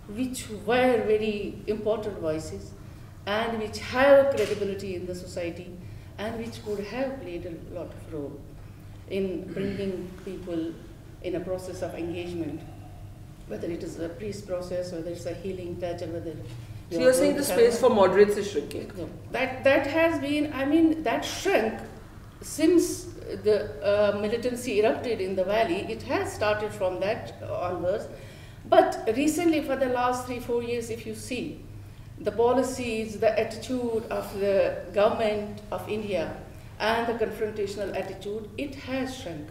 which were very important voices and which have credibility in the society and which could have played a lot of role in bringing people in a process of engagement, whether it is a peace process, whether it's a healing touch, or whether... So you're saying the space for moderates is shrinking? No. That has been, I mean, that shrunk since the militancy erupted in the valley. It has started from that onwards. But recently, for the last 3-4 years, if you see, the policies, the attitude of the government of India and the confrontational attitude, it has shrunk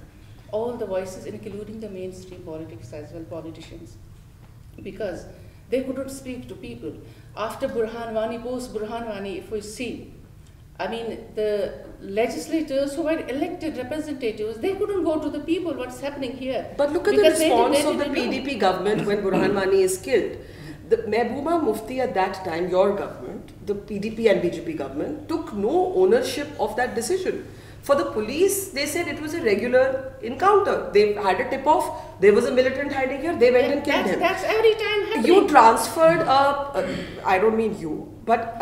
all the voices, including the mainstream politics as well, politicians, because they couldn't speak to people. After Burhan Wani, post Burhan Wani, if we see, I mean, the legislators who were elected representatives, they couldn't go to the people, what's happening here. But look at the response of the PDP government when Burhan Wani is killed. The Mehbooba Mufti at that time, your government, the PDP and BJP government, took no ownership of that decision. For the police, they said it was a regular encounter. They had a tip-off, there was a militant hiding here, they went and killed him. That's every time happening. You transferred I don't mean you, but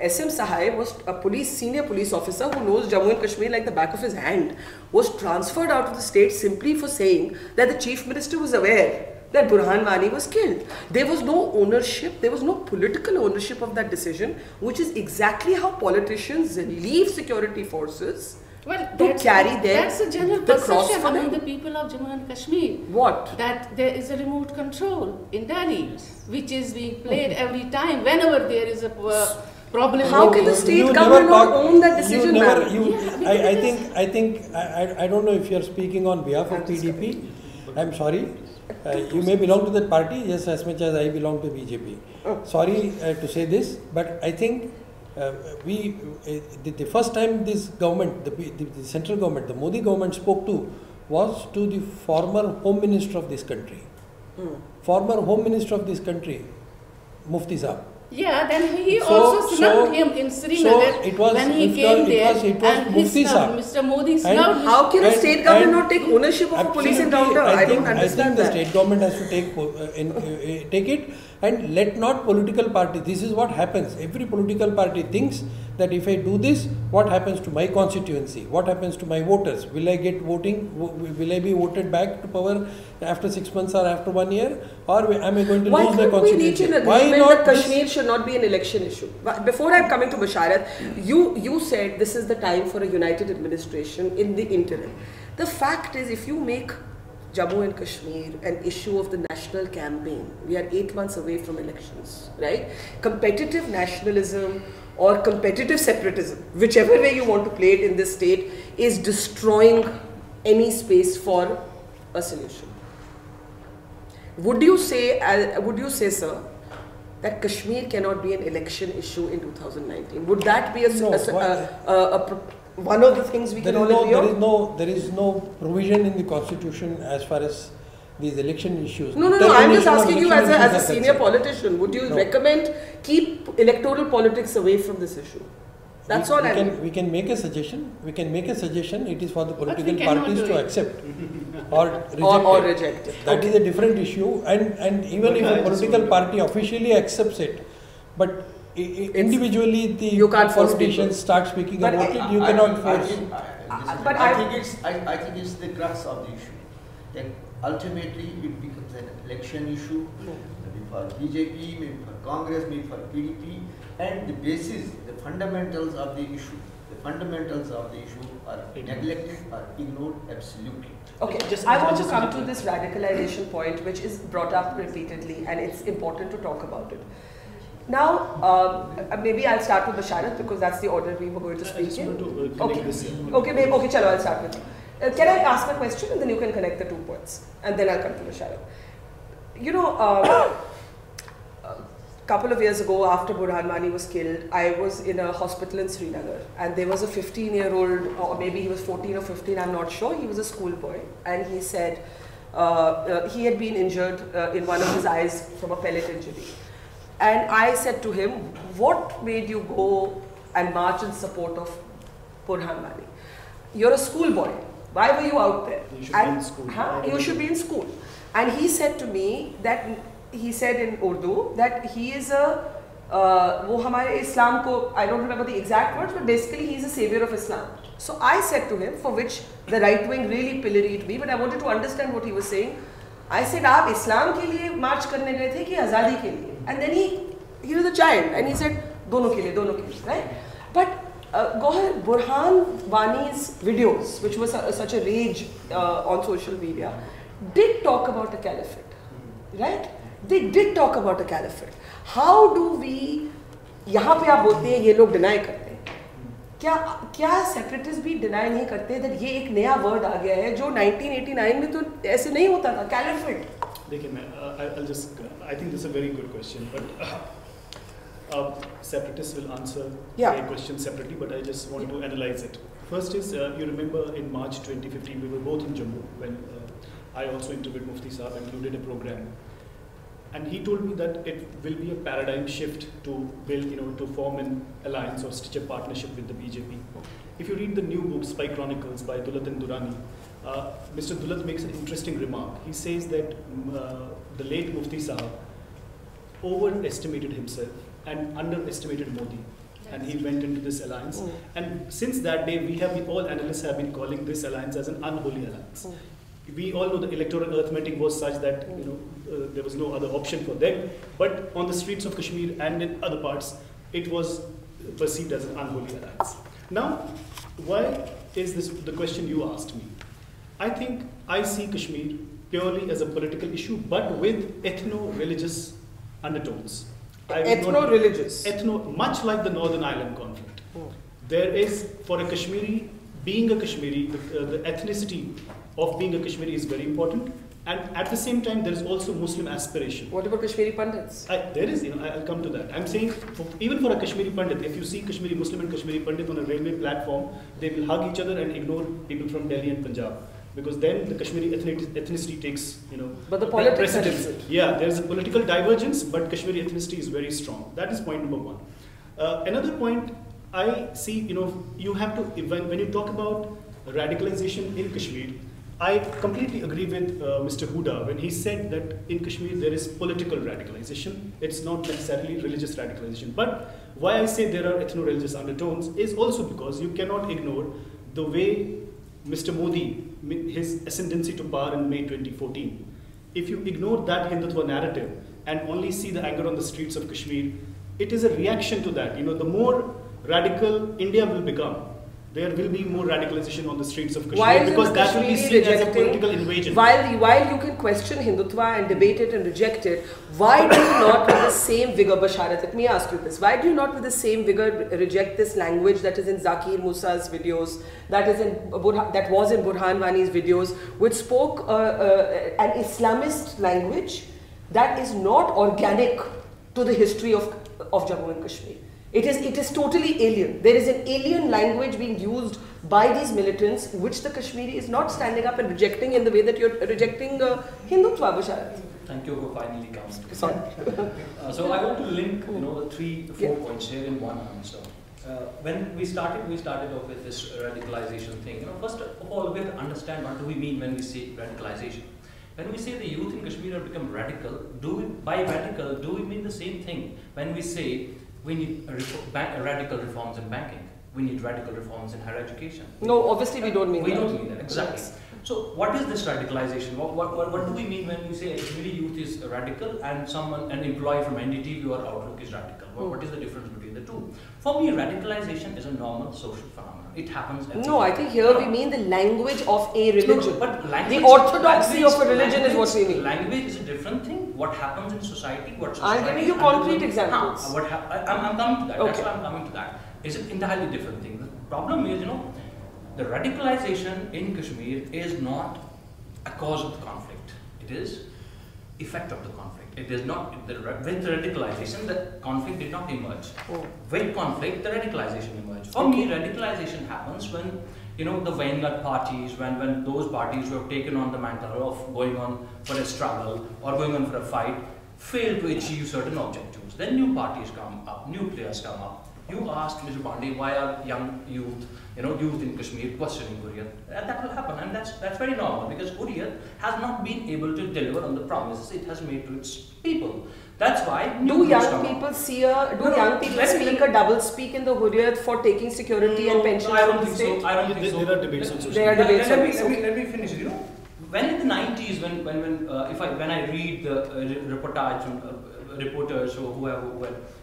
SM Sahai was a senior police officer who knows Jammu and Kashmir like the back of his hand, was transferred out of the state simply for saying that the chief minister was aware that Burhan Wani was killed. There was no ownership, there was no political ownership of that decision, which is exactly how politicians leave security forces to carry that's a general perception among the people of Jammu and Kashmir. What? That there is a remote control in Delhi, which is being played every time, whenever there is a problem. How can the state government not own that decision? I don't know if you are speaking on behalf of PDP. I'm sorry. You may belong to that party just as much as I belong to BJP. Sorry to say this, but I think the first time this government, the central government, the Modi government spoke to was to the former Home Minister of this country. Former Home Minister of this country, Mufti Saab. Yeah, then he also snubbed him in Srinagar when he came there, and Mr. Modi snubbed him. How can a state government not take ownership of a police encounter? I don't understand that. I think the state government has to take it and let not political party. This is what happens. Every political party thinks that if I do this, what happens to my constituency? What happens to my voters? Will I get voting? Will I be voted back to power after 6 months or after 1 year? Or am I going to lose my constituency? Why can't we reach an agreement that Kashmir should not be an election issue? Before I'm coming to Basharat, you said this is the time for a united administration in the interim. The fact is, if you make Jammu and Kashmir an issue of the national campaign, we are 8 months away from elections, right? Competitive nationalism or competitive separatism, whichever way you want to play it in this state, is destroying any space for a solution. Would you say, sir, that Kashmir cannot be an election issue in 2019? Would that be one of the things we can all agree on? There is no provision in the constitution as far as these election issues. No, I'm just asking you as a senior politician, would you recommend keep electoral politics away from this issue? That's all we can make a suggestion. It is for the political parties to accept or reject it. That is a different issue. And even if a political party officially accepts it, but individually the politicians start speaking about it, you cannot force. I think it's the crux of the issue. That ultimately it becomes an election issue, maybe for BJP, maybe for Congress, maybe for PDP, and the basis, the fundamentals of the issue are neglected or ignored absolutely. Okay, I want to come to this radicalization point, which is brought up repeatedly, and it's important to talk about it. Now, maybe I'll start with Basharat because that's the order we were going to speak in. Okay, chalo, I'll start with you. Can I ask a question and then you can connect the 2 points, and then I'll come to Basharat. You know, couple of years ago, after Burhan Wani was killed, I was in a hospital in Srinagar, and there was a 15-year-old, or maybe he was 14 or 15, I'm not sure. He was a schoolboy, and he said he had been injured in one of his eyes from a pellet injury. And I said to him, what made you go and march in support of Burhan Wani? You're a schoolboy. Why were you out there? You should be in school. You should be in school. And he said to me that, he said in Urdu that he is a, wo hamare Islam ko, I don't remember the exact words, but basically he's a savior of Islam. So I said to him, for which the right wing really pilloried me, but I wanted to understand what he was saying. I said, "Aap Islam ke liye march karne gaye the ki azadi ke liye?" And then he was a child, and he said, dono ke liye, right? But Gohar, Burhan Wani's videos, which was such a rage on social media, did talk about a caliphate, right? They did talk about a caliphate. How do we, यहाँ पे आप बोलते हैं ये लोग deny करते हैं, क्या separatists भी deny नहीं करते that ये एक नया word आ गया है जो 1989 में तो ऐसे नहीं होता था, caliphate. देखिए मैं, I think this is a very good question, but separatists will answer a question separately, but I just want to analyze it. First is, you remember in March 2015, we were both in Jammu when I also interviewed Mufti Saab and did a program. And he told me that it will be a paradigm shift to build, to form an alliance or stitch a partnership with the BJP. If you read the new book, Spy Chronicles by Dulat and Durrani, Mr. Dulat makes an interesting remark. He says that the late Mufti Saab overestimated himself and underestimated Modi. And he went into this alliance. And since that day, all analysts have been calling this alliance as an unholy alliance. We all know the electoral arithmetic was such that there was no other option for them. But on the streets of Kashmir and in other parts, it was perceived as an unholy alliance. Now, why is this the question you asked me? I think I see Kashmir purely as a political issue, but with ethno-religious undertones. Ethno-religious? Much like the Northern Ireland conflict. There is, for a Kashmiri, being a Kashmiri, the ethnicity of being a Kashmiri is very important, and at the same time there is also Muslim aspiration. What about Kashmiri Pandits? There is, I'll come to that. I'm saying, even for a Kashmiri Pandit, if you see Kashmiri Muslim and Kashmiri Pandit on a railway platform, they will hug each other and ignore people from Delhi and Punjab. Because then the Kashmiri ethnicity takes, but the politics precedence. Yeah, there's a political divergence, but Kashmiri ethnicity is very strong. That is point number one. Another point I see, you have to, when you talk about radicalization in Kashmir, I completely agree with Mr. Huda when he said that in Kashmir there is political radicalization. It's not necessarily religious radicalization. But why I say there are ethno-religious undertones is also because you cannot ignore the way Mr. Modi, his ascendancy to power in May 2014. If you ignore that Hindutva narrative and only see the anger on the streets of Kashmir, it is a reaction to that. The more radical India will become, there will be more radicalization on the streets of Kashmir because that will be seen as a political invasion. While you can question Hindutva and debate it and reject it, why do you not with the same vigor, Basharat, let me ask you this, why do you not with the same vigor reject this language that is in Zakir Musa's videos, that was in Burhan Wani's videos, which spoke an Islamist language that is not organic to the history of Jammu and Kashmir? It is totally alien. There is an alien language being used by these militants, which the Kashmiri is not standing up and rejecting in the way that you're rejecting Hindutva, Basharat. Thank you for finally coming. Sorry. So I want to link, the 4 points here in one answer. When we started off with this radicalization thing. First of all, we have to understand what do we mean when we say radicalization. When we say the youth in Kashmir have become radical, by radical, do we mean the same thing when we say we need radical reforms in banking? We need radical reforms in higher education. No, obviously we don't mean that. We don't mean that, exactly. So what is this radicalization? What do we mean when we say a Kashmiri youth is radical and an employee from NDTV or Outlook is radical? What is the difference between the two? For me, radicalization is a normal social phenomenon. It happens every No, I think here we mean the language of a religion. No, but language, the orthodoxy of a religion is what we mean. Language is a different thing. What happens in society, what society... I'm giving you concrete examples. I'm coming to that. Okay. That's why I'm coming to that. It's an entirely different thing. The problem is, the radicalization in Kashmir is not a cause of the conflict. It is effect of the conflict. It is not, with radicalization, the conflict did not emerge. Oh. With conflict, the radicalization emerged. For me, radicalization happens when, the vanguard parties, when those parties who have taken on the mantle of going on for a struggle or going on for a fight, fail to achieve certain objectives. Then new parties come up, new players come up. You asked Mr. Pandey, why are young youth, youth in Kashmir questioning Hurriyat? That will happen, and that's very normal, because Hurriyat has not been able to deliver on the promises it has made to its people. That's why do young people speak a double speak in the Hurriyat for taking security and pensions from the state? I don't think so. There are debates on social There are debates on Let me finish. When in the 90s, when I read the reportage from reporters who have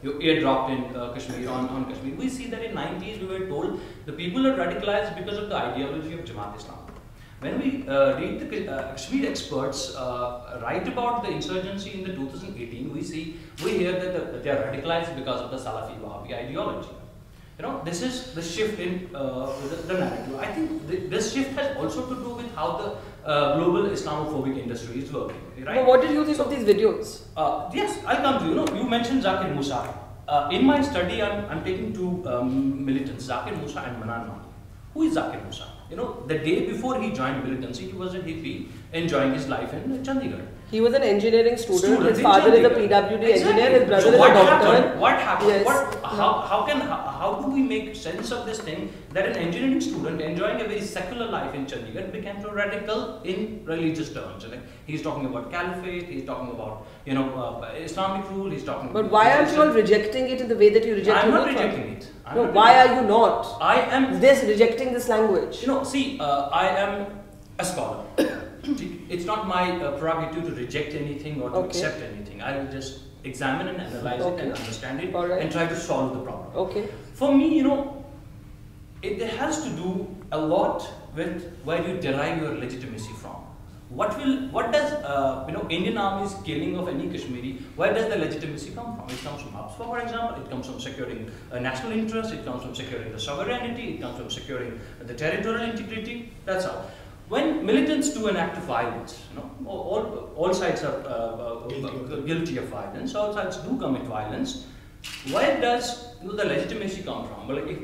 airdropped in Kashmir on Kashmir, we see that in 90s we were told the people are radicalized because of the ideology of Jamaat Islam. When we read the Kashmir experts write about the insurgency in the 2018, we hear that they are radicalized because of the Salafi Wahhabi ideology. This is the shift in the narrative. I think this shift has also to do with how the global Islamophobic industry is working. Right? But what did you think of these videos? Yes, I'll come to you. You mentioned Zakir Musa. In my study, I'm taking two militants, Zakir Musa and Manan Mani. Who is Zakir Musa? The day before he joined militancy, he was a hippie enjoying his life in Chandigarh. He was an engineering student. His father is a PWD engineer. His brother is a doctor. What happened? Yes. How do we make sense of this thing that an engineering student enjoying a very secular life in Chandigarh became so radical in religious terms? He's talking about caliphate. He's talking about Islamic rule. He's talking. But why aren't you all rejecting it in the way that you reject? I'm not rejecting it. Why are you not? I am rejecting this language. I am a scholar. It's not my prerogative to reject anything or to accept anything. I will just examine and analyze it and understand it and try to solve the problem. Okay. For me, it has to do a lot with where you derive your legitimacy from. What does Indian Army's killing of any Kashmiri, where does the legitimacy come from? It comes from HAPSPA, for example. It comes from securing national interest. It comes from securing the sovereignty. It comes from securing the territorial integrity. That's how. When militants do an act of violence, all sides are guilty of violence. All sides do commit violence. Where does the legitimacy come from? Well, if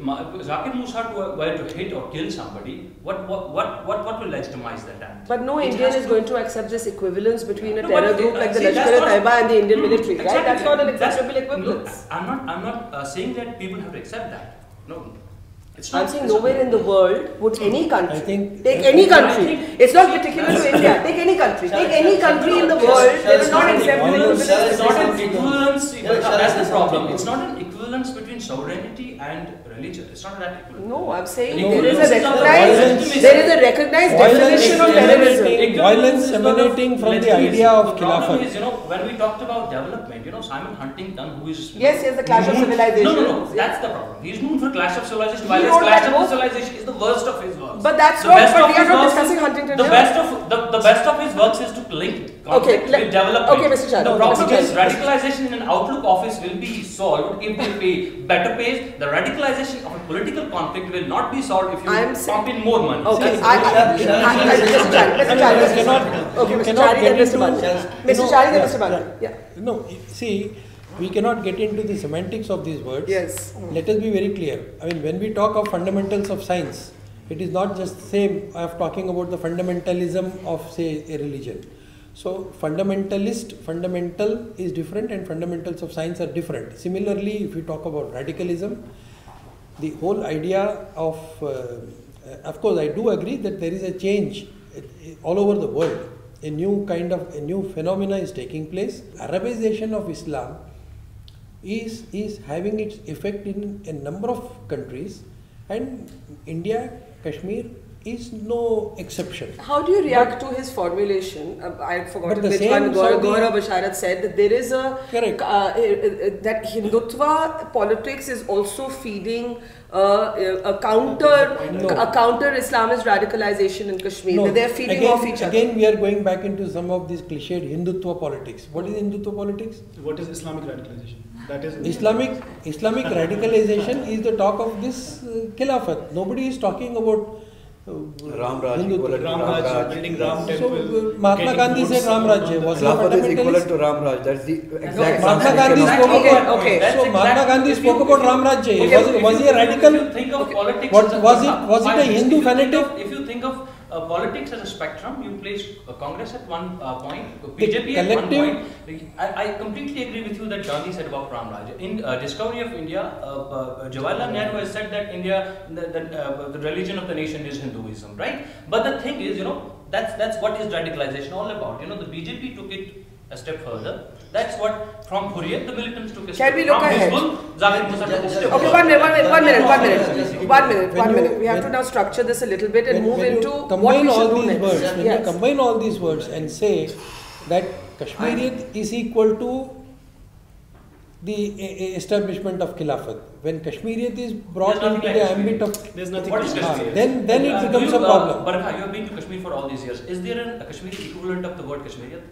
Zakir Musa were to hit or kill somebody, what will legitimize that act? But no Indian is going to accept this equivalence between a terror group like the Lashkar-e-Taiba and the Indian military, right? That's not an acceptable equivalence. I'm not saying that people have to accept that. No. I'm saying nowhere in the world would any country, take any country, it's not particular to India, take any country in the world, they will not accept equivalence. It's not an equivalence, that's the problem. It's not an equivalence between sovereignty and religion. It's not that equivalent. No, I'm saying there is a recognized definition of terrorism. Violence emanating from the idea of Khilafat. The problem is, when we talked about development, Simon Huntington, who is... Yes, the Clash of Civilizations. No, that's the problem. He's known for Clash of Civilization. Clash of Civilization is the worst of his works. But that's not, but we are not discussing Huntington. The best of his works is to link conflict with development. Okay, Mr. Chadha. The problem is radicalization in an Outlook office will be solved if they pay better pays. The radicalization of a political conflict will not be solved if you pump in more money. Okay, Mr. Chadha. Yeah. No, see, we cannot get into the semantics of these words. Yes. Let us be very clear. when we talk of fundamentals of science, it is not just the same of talking about the fundamentalism of, say, a religion. So, fundamental is different and fundamentals of science are different. Similarly, if we talk about radicalism, the whole idea of course, I do agree that there is a change all over the world. A new phenomena is taking place. Arabization of Islam is having its effect in a number of countries, and India, Kashmir is no exception. How do you react to his formulation? I forgot which one. Gaurav Basharat said that there is that Hindutva politics is also feeding a counter Islamist radicalization in Kashmir. No, that they are feeding off each other. Again, we are going back into some of these cliched Hindutva politics. What is Hindutva politics? What is Islamic radicalization? That is Islamic radicalization is the talk of this Khilafat. Nobody is talking about Ram Raj, Hindutva. equivalent to Ram Ram Raj, Raj. building Ram So temple. Mahatma getting Gandhi votes said Ram from Rajya. the- Was he a Khilafat is fundamentalist? equivalent to Ram Raj. That's the exact Mahatma Gandhi Sanskrit spoke Okay, about. okay. That's So Mahatma exact- Gandhi if you- spoke about if you- Ram Rajya. Okay, Was he a if radical? you think of politics What as a- was it? Was it a Fine, Hindu if you think fanatic? of- If you think of politics as a spectrum, you place Congress at one point, The BJP at one collective- point. I completely agree with you that Gandhi said about Ram Raj. In Discovery of India, Jawaharlal Nehru has said that India, the religion of the nation is Hinduism, right? But the thing is, that's what is radicalization all about. The BJP took it a step further. That's what from Hurriyat the militants took a step. Can we look from ahead? Hizbul, Zakir Musa took a step. Okay, one minute. We have to now structure this a little bit and move When you into what combine we all should do these next. words, when you Yes. combine all these words and say that Kashmiriyat is equal to the establishment of Khilafat, when Kashmiriyat is brought There's into nothing the like ambit of There's nothing. What is to Kashmir? then it becomes a problem. Barakah, you have been to Kashmir for all these years. Is there a Kashmiri equivalent of the word Kashmiriyat?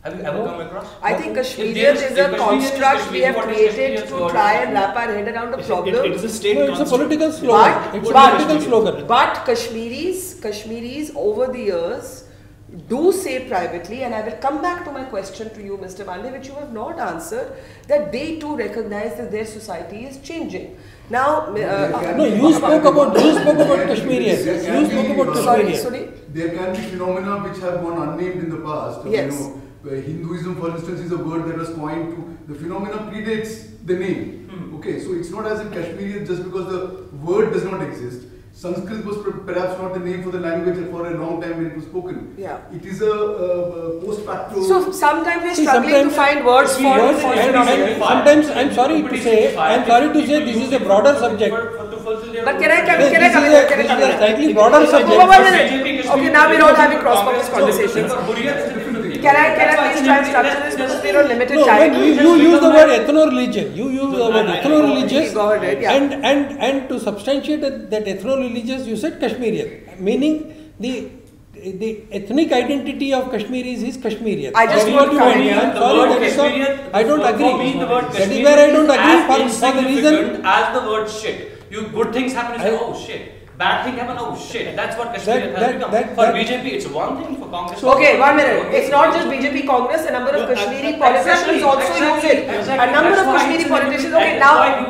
Have you ever No. come across? I think If Kashmiriyat there's- is if a Kashmiriyat is construct we Kashmiri, have what is created Kashmiriyat to word? try and wrap our head around the It problem. is a state No, it's a construct. political slogan. But- It's a but- political slogan. But Kashmiris over the years do say privately, and I will come back to my question to you, Mr. Pandey, which you have not answered, that they too recognize that their society is changing. Now, No, you spoke about Kashmiriyat. You spoke about Sorry, Kashmiriyat. sorry. There can be phenomena which have gone unnamed in the past. Yes. Hinduism, for instance, is a word that was coined to. The phenomena predates the name. Okay, so it's not as if Kashmiri just because the word does not exist. Sanskrit was perhaps not the name for the language for a long time when it was spoken. Yeah. It is a post facto. So sometimes we're See, struggling to sometimes- find words for Words phenomena. and sometimes I'm sorry to say this is a broader subject. But can I come This in? is a slightly broader Oh, subject. 1 minute. Okay, now we're all having cross-purpose conversations. Can I please try and structure this because we're on limited No, time? when you use the word ethno-religion, you use the word ethno-religious, Go ahead, yeah. and to substantiate that ethno-religious, you said Kashmirian, meaning the ethnic identity of Kashmiris is Kashmirian. I just That is want what you to meant. find, yeah. I'm sorry, that is not, I don't agree. For me, the word That is Kashmiri where I don't is agree as for the reason. insignificant as the word shit. Good things happen, you say, oh shit. Bad thing happen, oh shit. That's what Kashmir has become. For BJP, it's one thing. For Congress, Okay, 1 minute. It's not just BJP Congress. A number of Kashmiri politicians also use it. A number of Kashmiri politicians. Okay, now.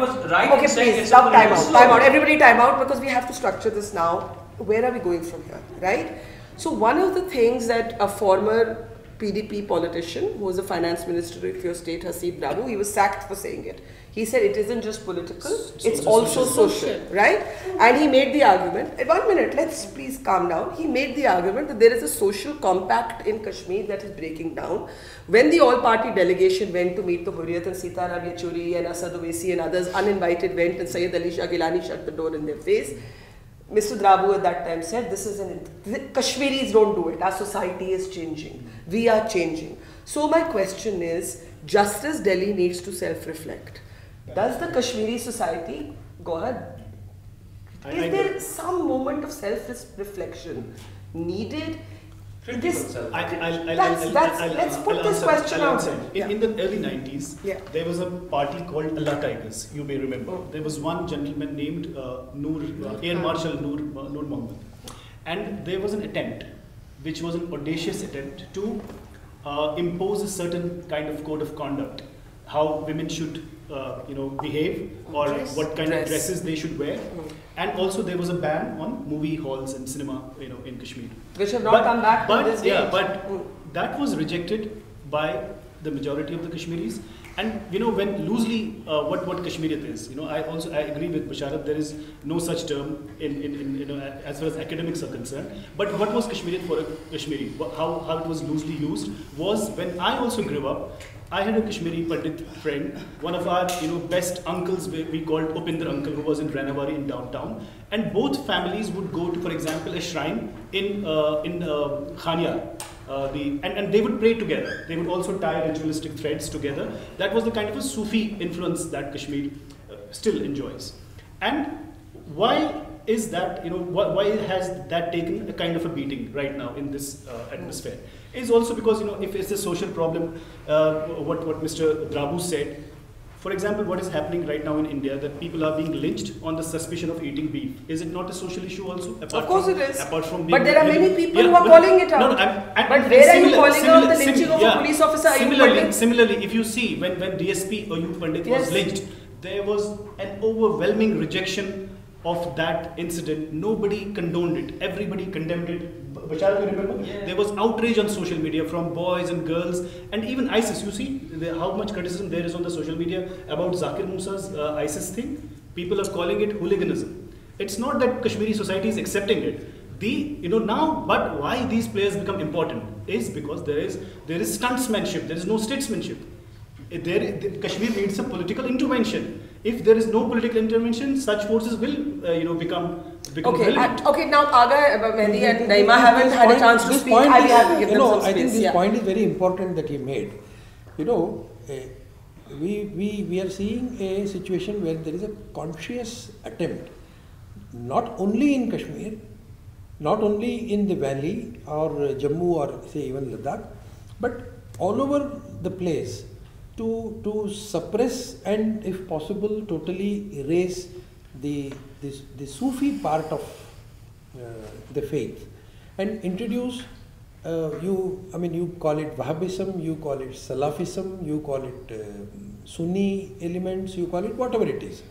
Okay, please. Now time out. Time out. Everybody time out because we have to structure this now. Where are we going from here, right? So one of the things that a former PDP politician, who was a finance minister of your state, Haseeb Dabu, he was sacked for saying it. He said it isn't just political, it's also social, right? And he made the argument, 1 minute, let's please calm down. He made the argument that there is a social compact in Kashmir that is breaking down. When the all-party delegation went to meet the Hurriyat and Sitaram Yechoori and Asad Owaisi and others uninvited went and Syed Ali Shah Gilani shut the door in their face, Mr. Drabu at that time said, Kashmiris don't do it, our society is changing, we are changing. So my question is, just as Delhi needs to self-reflect, does the Kashmiri society, go ahead, is there some moment of self-reflection needed? Let's put this question out there. In the early 90s, there was a party called Allah Tigers, you may remember. There was one gentleman named Air Marshal Noor Mohammed. And there was an attempt, which was an audacious attempt to impose a certain kind of code of conduct, how women should behave or what kind of dresses they should wear. And also there was a ban on movie halls and cinema, in Kashmir. Which have not come back to this day. But that was rejected by the majority of the Kashmiris. And when loosely what Kashmiriyat is, I agree with Basharat, there is no such term in as far as academics are concerned. But what was Kashmiriyat for a Kashmiri? How it was loosely used was when I also grew up. I had a Kashmiri Pandit friend, one of our best uncles we called Upinder uncle, who was in Ranawari in downtown, and both families would go to, for example, a shrine in Khanyar. And they would pray together. They would also tie ritualistic threads together. That was the kind of a Sufi influence that Kashmir still enjoys. And why is that, why has that taken a kind of a beating right now in this atmosphere? It's also because, if it's a social problem, what Mr. Drabu said, For example, what is happening right now in India, that people are being lynched on the suspicion of eating beef. Is it not a social issue also? Of course it is. Apart from but there are many people who are calling it out. But where are you calling out the lynching of a police officer? Similarly, if you see, when DSP Ayub Pandit was lynched, there was an overwhelming rejection of that incident. Nobody condoned it. Everybody condemned it. Bashar, you remember? Yeah. There was outrage on social media from boys and girls, and even ISIS. You see how much criticism there is on the social media about Zakir Musa's ISIS thing. People are calling it hooliganism. It's not that Kashmiri society is accepting it. Now, but why these players become important is because there is stuntsmanship. There is no statesmanship. Kashmir needs a political intervention. If there is no political intervention, such forces will, become relevant. Okay. Now Aga, Mehdi, and Naima haven't had a chance to speak. I have to give them some space. I think this point is very important that you made. We are seeing a situation where there is a conscious attempt, not only in Kashmir, not only in the valley or Jammu or say even Ladakh, but all over the place, to suppress and if possible totally erase the Sufi part of the faith and introduce you call it Wahhabism, you call it Salafism, you call it Sunni elements, you call it whatever it is.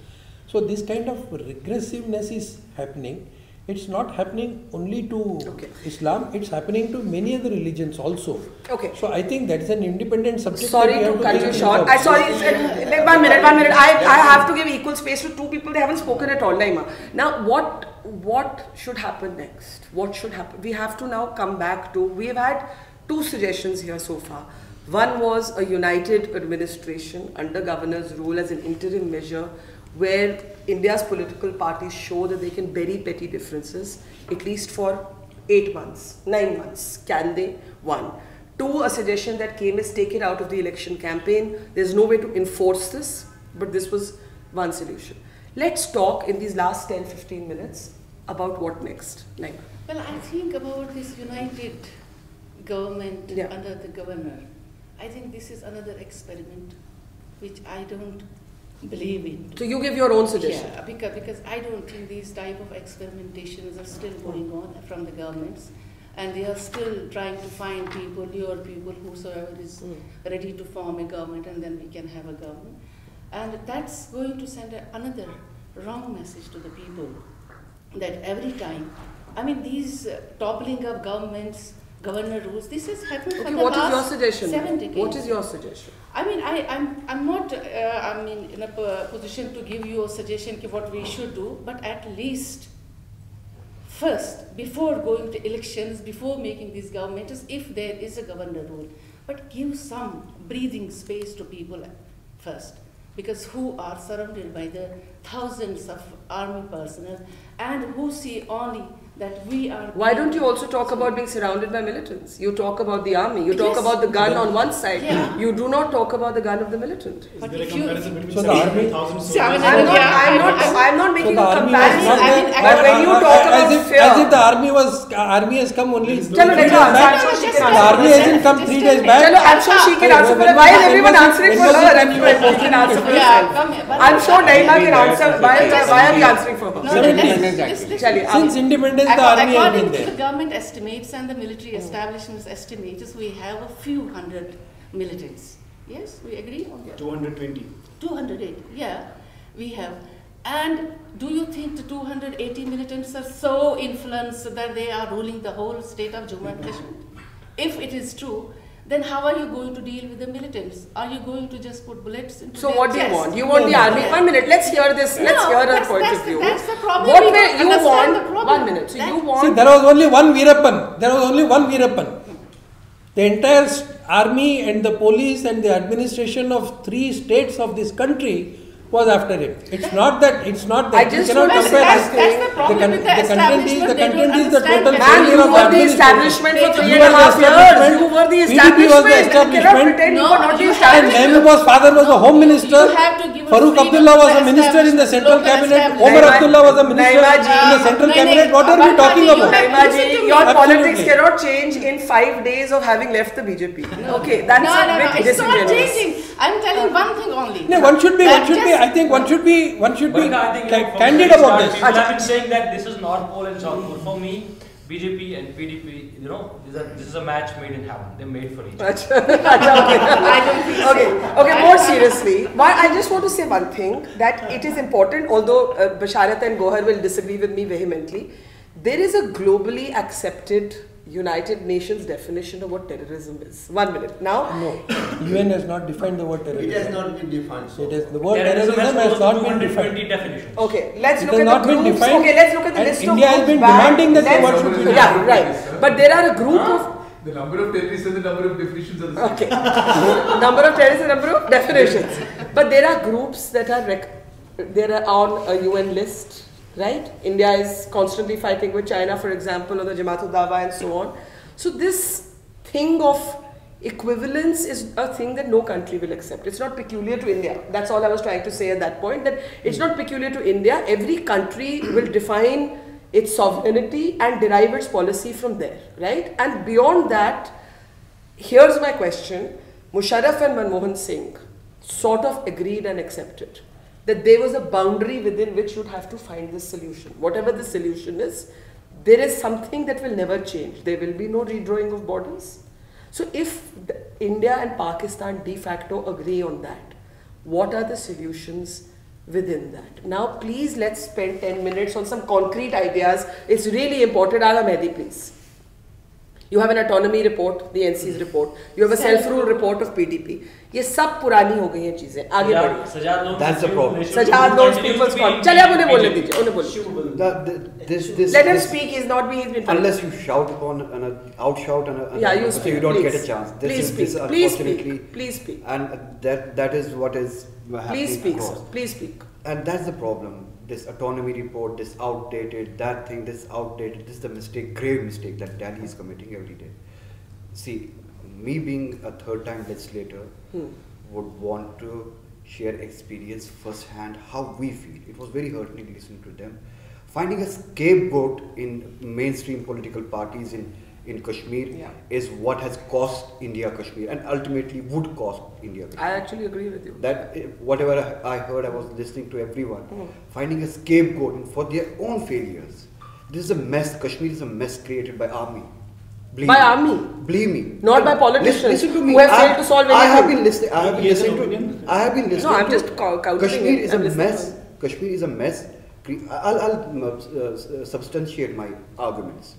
So this kind of regressiveness is happening. It's not happening only to Islam, it's happening to many other religions also. Okay. So I think that is an independent subject. Sorry to cut you short. One minute. I have to give equal space to two people. They haven't spoken at all, Naima. Now, what should happen next? What should happen? We have to now come back to, we have had two suggestions here so far. One was a united administration under governor's rule as an interim measure, where India's political parties show that they can bury petty differences, at least for 8 months, 9 months. Can they? One. Two, a suggestion that came is take it out of the election campaign. There's no way to enforce this, but this was one solution. Let's talk in these last 10-15 minutes about what next. Naima. Well, I think about this united government under the governor. I think this is another experiment which I don't believe in. So you give your own suggestion? Yeah, because I don't think these type of experimentations are still going on from the governments, and they are still trying to find people, your people, whosoever is ready to form a government, and then we can have a government. And that's going to send another wrong message to the people, that every time, these toppling of governments, governor rules, this has happened for the last 7 decades. What is your suggestion? I'm not in a position to give you a suggestion of what we should do, but at least first, before going to elections, before making these governments, if there is a governor rule, but give some breathing space to people first, because who are surrounded by the thousands of army personnel and who see only that we are... Why don't you also talk about being surrounded by militants? You talk about the army, you talk about the gun on one side, you do not talk about the gun of the militant. Is there a comparison between so the army, 70,000 soldiers? I'm not making a comparison, but when you talk about fear... As if the army has come only 3 days back. The army hasn't come 3 days back. I'm sure she can answer for her. Why is everyone answering for her? I'm sure she can answer for herself. I'm sure Naima can answer. Why are we answering for her? Since independence, the army has been According to there. the government estimates and the military establishments estimates, we have a few hundred militants. Yes, we agree on that? 220. 208, yeah, we have. And do you think the 280 militants are so influenced that they are ruling the whole state of Jammu and Kashmir? If it is true, then how are you going to deal with the militants? Are you going to just put bullets into So their what do you chest? want? You want the army? 1 minute, let's hear this. Let's hear her point of view. That's the problem. What We way don't you understand want? the problem. 1 minute. So you want... See, there was only one Veerappan. The entire army and the police and the administration of 3 states of this country was after him. It's not that I you just cannot don't compare. That's the problem with the establishment. The They content don't is the total understand. Man, failure you of were the administration. establishment for You 3.5 were the years. You were the PDP was the establishment. You cannot establishment. pretend you No, were not the you have And establishment. Mehbooba's father was a home minister. You have to give us Farooq freedom Abdullah was to a minister in the establish central local cabinet. establishment. Omar Abdullah was a minister Naima ji, in the central no, cabinet. no, What are we but talking you about? have- Naima ji, Listen to your me. politics Absolutely. cannot change in 5 days of having left the BJP. Okay, that's a bit It's not disingenuous. changing. I'm telling saying one thing only. No, one should be. I think one should be candid about this. I've been saying that this is North Pole and South Pole. For me, BJP and PDP, this is a match made in heaven. They're made for each other. Okay, more seriously, I just want to say one thing, that it is important, although Basharat and Gohar will disagree with me vehemently, there is a globally accepted United Nations definition of what terrorism is. 1 minute. Now, no, UN has not defined the word terrorism. It has not been defined. So. The word terrorism has not been defined. Definitions. Okay, let's look at the groups. Okay, let's look at the list of India has been demanding that the word should be defined. Yeah, right. But there are a group of... The number of terrorists and the number of definitions are the same. Okay. Number of terrorists and number of definitions. But there are groups that are on a UN list. Right? India is constantly fighting with China, for example, on the Jamaat-ul-Dawa and so on. So this thing of equivalence is a thing that no country will accept. It's not peculiar to India. That's all I was trying to say at that point, that it's not peculiar to India. Every country will define its sovereignty and derive its policy from there, right? And beyond that, here's my question. Musharraf and Manmohan Singh sort of agreed and accepted that there was a boundary within which you'd have to find this solution. Whatever the solution is, there is something that will never change. There will be no redrawing of borders. So if India and Pakistan de facto agree on that, what are the solutions within that? Now please, let's spend 10 minutes on some concrete ideas. It's really important. Agha Mehdi, please. You have an autonomy report, the NC's report. You have a self-rule report of PDP. ये सब पुरानी हो गई हैं चीजें. आगे बढ़िए. That's the problem. Sajjad knows people's call. चलिए आप उन्हें बोलने दीजिए. उन्हें बोलिए. Let him speak. He's not being. Unless you shout upon an outshout and you speak. You don't please. get a chance. Please speak. Please speak. Please speak. And that is what is happening. Please speak, across. sir. Please speak. And that's the problem. This autonomy report, this outdated, that thing, this outdated, this is the mistake, grave mistake that Delhi is committing every day. See, me being a third-time legislator would want to share experience firsthand how we feel. It was very heartening listening to them. Finding a scapegoat in mainstream political parties in Kashmir is what has cost India Kashmir and ultimately would cost India Kashmir. I actually agree with you. That whatever I heard, I was listening to everyone. Finding a scapegoat for their own failures. This is a mess. Kashmir is a mess created by army. Believe me. Not by politicians. Listen to me. Who have failed to solve anything. I have been listening. No, I'm just countering. Kashmir is a mess. Kashmir is a mess. I'll substantiate my arguments.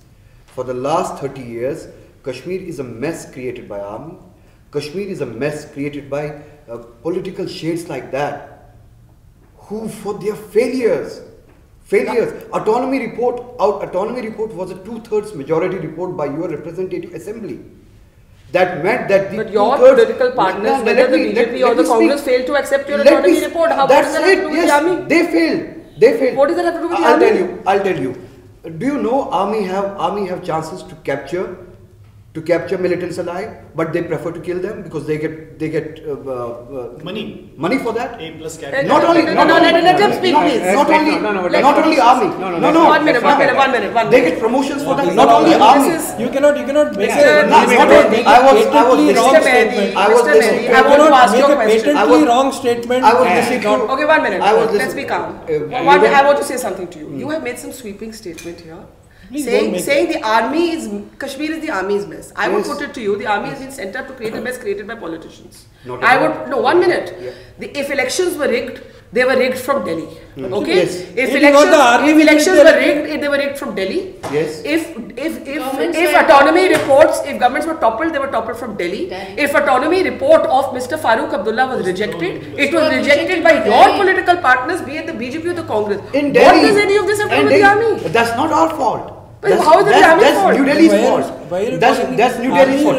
For the last 30 years, Kashmir is a mess created by army. Kashmir is a mess created by political shades like that, who for their failures. Autonomy report was a 2/3 majority report by your representative assembly. That meant that but your political partners, whether the BJP or the Congress, failed to accept your autonomy report. How does that have to do with the army? They failed. What does that have to do with the army? I'll tell you. Do you know army have chances to capture militants alive, but they prefer to kill them because they get money for that. A plus Not only. Let them speak, please. Not only army. No. 1 minute. They get promotions for that. Not only army. You cannot make I want to ask you a question. patently wrong statement. Okay, 1 minute. Let's be calm. I want to say something to you. You have made some sweeping statement here. Saying the army is, Kashmir is the army's mess. I would put it to you, the army has been sent up to create a mess created by politicians. No, 1 minute. If elections were rigged, they were rigged from Delhi. Okay? Yes. If elections were rigged, they were rigged from Delhi. Yes. If autonomy reports, if governments were toppled, they were toppled from Delhi. If autonomy report of Mr. Farooq Abdullah was rejected, it was rejected by your political partners, be it the BJP or the Congress. In Delhi, what does any of this have to do with the army? That's not our fault. But how is it the army's fault? That's New Delhi's fault. That's New Delhi's fault.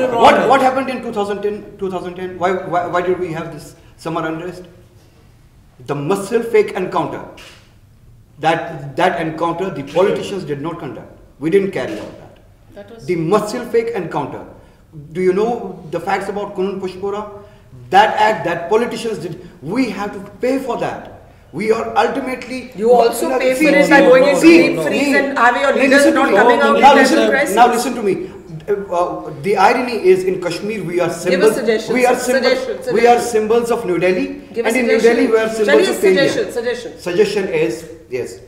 What happened in 2010? Why did we have this summer unrest? The muscle fake encounter. That encounter, the politicians did not conduct. We didn't carry out that. The muscle fake encounter. Do you know the facts about Kunun Pushpura? That act that politicians did, we have to pay for that. We are ultimately... You also pay for it by going into deep freeze and have your leaders not coming out in the press? Now listen to me. the irony is in Kashmir we are symbols. We are symbols. We are symbols of New Delhi, and in New Delhi we are symbols of India. Suggestion is yes,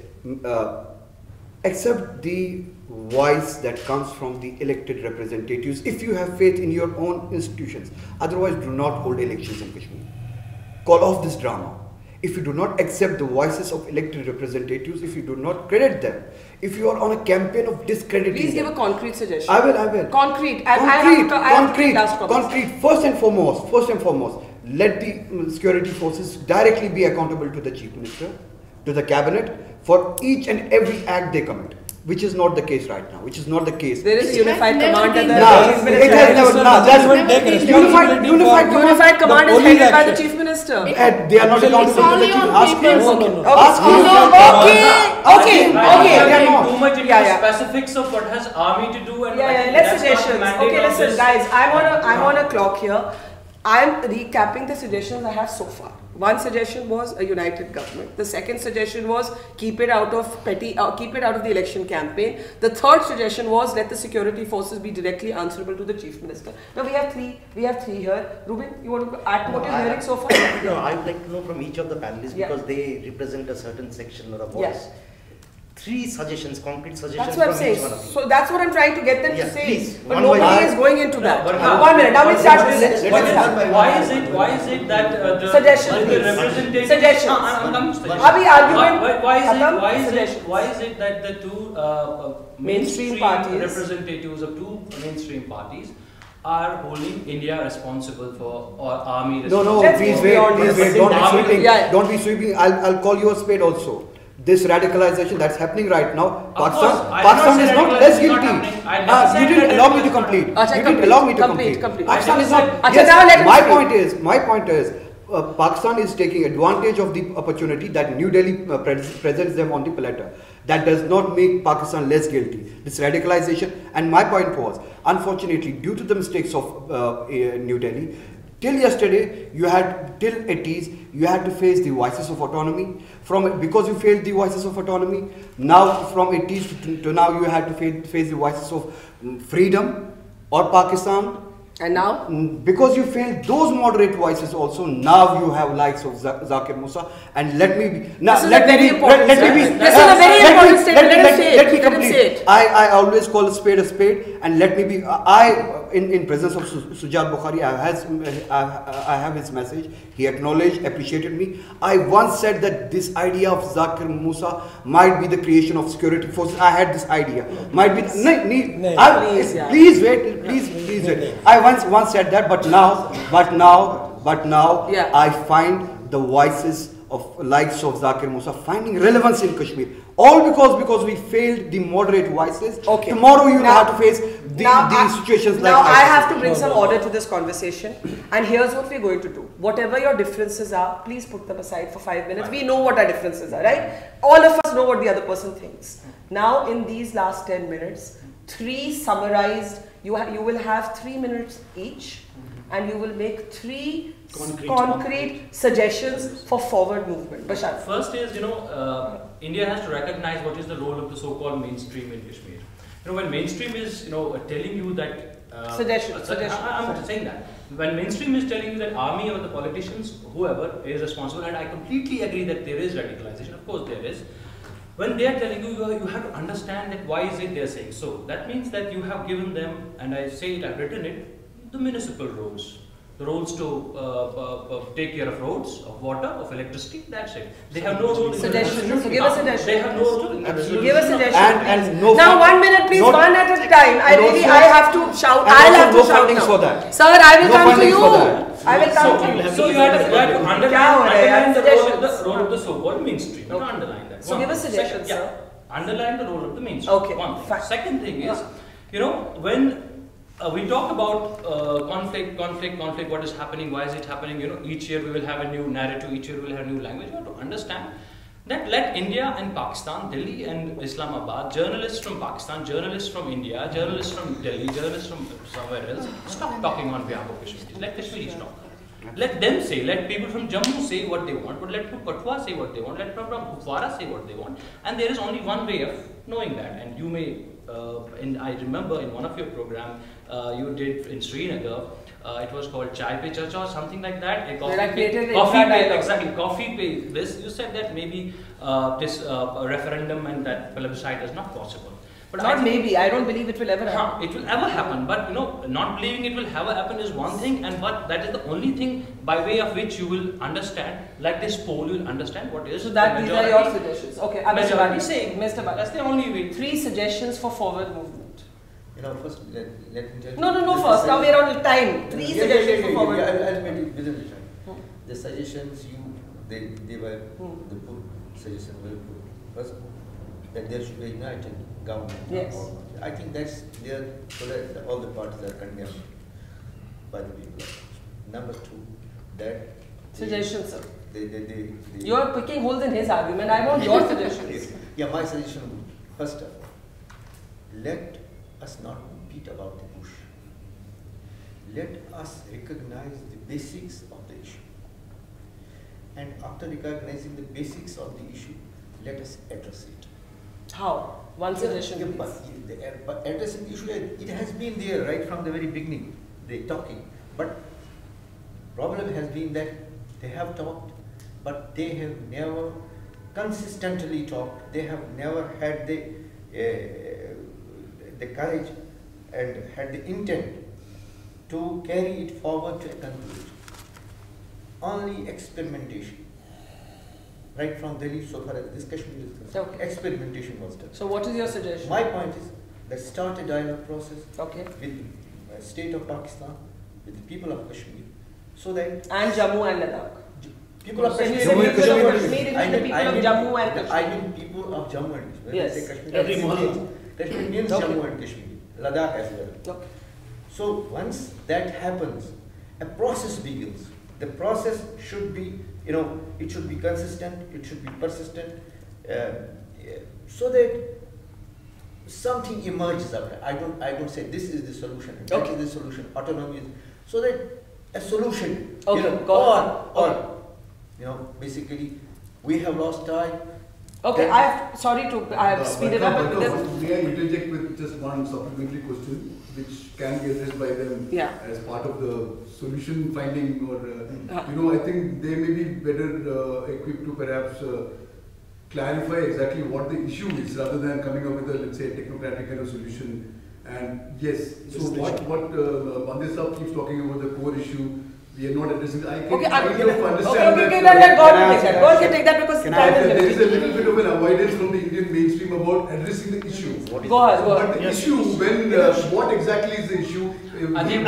accept the voice that comes from the elected representatives. If you have faith in your own institutions, otherwise do not hold elections in Kashmir. Call off this drama. If you do not accept the voices of elected representatives, if you do not credit them, if you are on a campaign of discrediting please give a concrete suggestion. I will. Concrete. Concrete. First and foremost, let the security forces directly be accountable to the Chief Minister, to the Cabinet, for each and every act they commit. Which is not the case right now. Which is not the case. There is a unified command at the Chief Minister. Unified command is headed by the Chief Minister. They are not accountable to the Chief. Ask him. Okay. Too much into specifics of what has army to do and let's suggestions. Okay, listen, guys. I'm on a clock here. I'm recapping the suggestions I have so far. One suggestion was a united government. The second suggestion was keep it out of the election campaign. The third suggestion was let the security forces be directly answerable to the Chief Minister. Now we have three here. Ruben, you want to add to what you're hearing so far? No, I'd like to know from each of the panelists because they represent a certain section or a voice. Three suggestions, concrete suggestions. That's what I'm saying. So that's what I'm trying to get them to say. Please. But nobody is going into that. 1 minute. Now we'll start with this. Why is it that the representation? Suggestions. Why is it that the two mainstream parties, representatives of two mainstream parties, are holding India responsible for or army responsible? No, please wait. Don't be sweeping. I'll call you a spade also. This radicalization that's happening right now, Pakistan is not less guilty. You didn't allow me to complete. Pakistan is not. Yes, my point is, Pakistan is taking advantage of the opportunity that New Delhi presents them on the platter. That does not make Pakistan less guilty. This radicalization, and my point was, unfortunately, due to the mistakes of New Delhi, till yesterday, till 80s, you had to face the voices of autonomy. Because you failed the voices of autonomy, now from 80s to now, you had to face the voices of freedom or Pakistan. And now? Because you failed those moderate voices also, now you have likes of Zakir Musa. And let me be... This is a very important statement. Let me complete. I always call a spade, and let me be... In presence of Sujat Bukhari, I have his message. He acknowledged, appreciated me. I once said that this idea of Zakir Musa might be the creation of security forces. I had this idea. Might be... Please wait. I once said that, but now, I find the voices of likes of Zakir Musa finding relevance in Kashmir. All because we failed the moderate voices. Okay. Tomorrow you will have to face these situations like that. Now I have to bring some order to this conversation. And here's what we're going to do. Whatever your differences are, please put them aside for 5 minutes. We know what our differences are, right? All of us know what the other person thinks. Now in these last 10 minutes, 3 summarized, you will have 3 minutes each. And you will make 3 concrete suggestions for forward movement. Bashar. First is, India has to recognize what is the role of the so-called mainstream in Kashmir. When mainstream is, telling you that... Suggestions. I'm saying that. When mainstream is telling you that army or the politicians, whoever is responsible, and I completely agree that there is radicalization, of course there is. When they are telling you, you have to understand that why is it they are saying so. That means that you have given them, and I say it, I've written it, the municipal roles. The roles to take care of roads, of water, of electricity, that's it. They have no role in suggestions. Give a suggestion. They have no role in Give a suggestion. And no now 1 minute please, one at a time. I have to shout. I'll have to shout now. For that. Sir, I will come to you. I will come to you. So you have to underline the role of the so-called mainstream. You underline that. So give a suggestion, sir. Underline the role of the mainstream. Okay. One thing. Second thing is, when we talk about conflict, what is happening, why is it happening, each year we will have a new narrative, each year we will have a new language. You have to understand that let India and Pakistan, Delhi and Islamabad, journalists from Pakistan, journalists from India, journalists from Delhi, journalists from somewhere else, stop talking on behalf of Kashmiris. Let Kashmiris talk. Let them say, let people from Jammu say what they want, but let Patwa say what they want, let people from Kupwara say what they want. And there is only one way of knowing that, and you may I remember in one of your program you did in Srinagar. It was called Chai Pe Charcha or something like that. A exactly. Coffee Pe. This you said that maybe this referendum and that plebiscite is not possible. But not maybe. I don't believe it will ever happen. It will ever happen. But you know, not believing it will ever happen is one thing, and but that is the only thing by way of which you will understand. Like this poll, you will understand what is. So that these are your suggestions. Okay, Mr. Bali saying, Mr. Bali, that's the only way. 3 suggestions for forward movement. You know, first let me tell you. No. First, now we are on time. 3 suggestions for forward. I'll make it within the time. The suggestions they were the good suggestions were good. First, that there should be a united government. Yes. I think that's there so that all the parties are condemned by the people. Number 2, that Suggestions, sir. they You are picking holes in his argument. I want your suggestions. Yeah, my suggestion would first of all, let us not beat about the bush. Let us recognize the basics of the issue. And after recognizing the basics of the issue, let us address it. How? One suggestion, but addressing the issue, it has been there right from the very beginning, they talking. But problem has been that they have talked, but they have never consistently talked. They have never had the courage and had the intent to carry it forward to a conclusion. Only experimentation. Right from Delhi, so far as this Kashmir is concerned, experimentation was done. So what is your suggestion? My point is, let's start a dialogue process with the state of Pakistan, with the people of Kashmir, so that... And Jammu and Ladakh. People of Kashmir. I mean people of Jammu and Kashmir. I mean people of Jammu and Kashmir. Yes. Kashmir means Jammu and Kashmir. Ladakh as well. Okay. So once that happens, a process begins. The process should be, it should be consistent, it should be persistent, so that something emerges out. I don't say this is the solution, that is the solution, autonomy is, so that a solution, basically we have lost time. Okay, I have speeded up. May I interject with just one supplementary question, which can be addressed by them as part of the solution finding, or I think they may be better equipped to perhaps clarify exactly what the issue is, rather than coming up with a, let's say, technocratic kind of solution. And yes, so what Bande Saab keeps talking about, the core issue, we are not addressing. I can understand that. God can take that because there is a little bit of an avoidance from the Indian mainstream about addressing the issue. But the issue, when what exactly is the issue? I think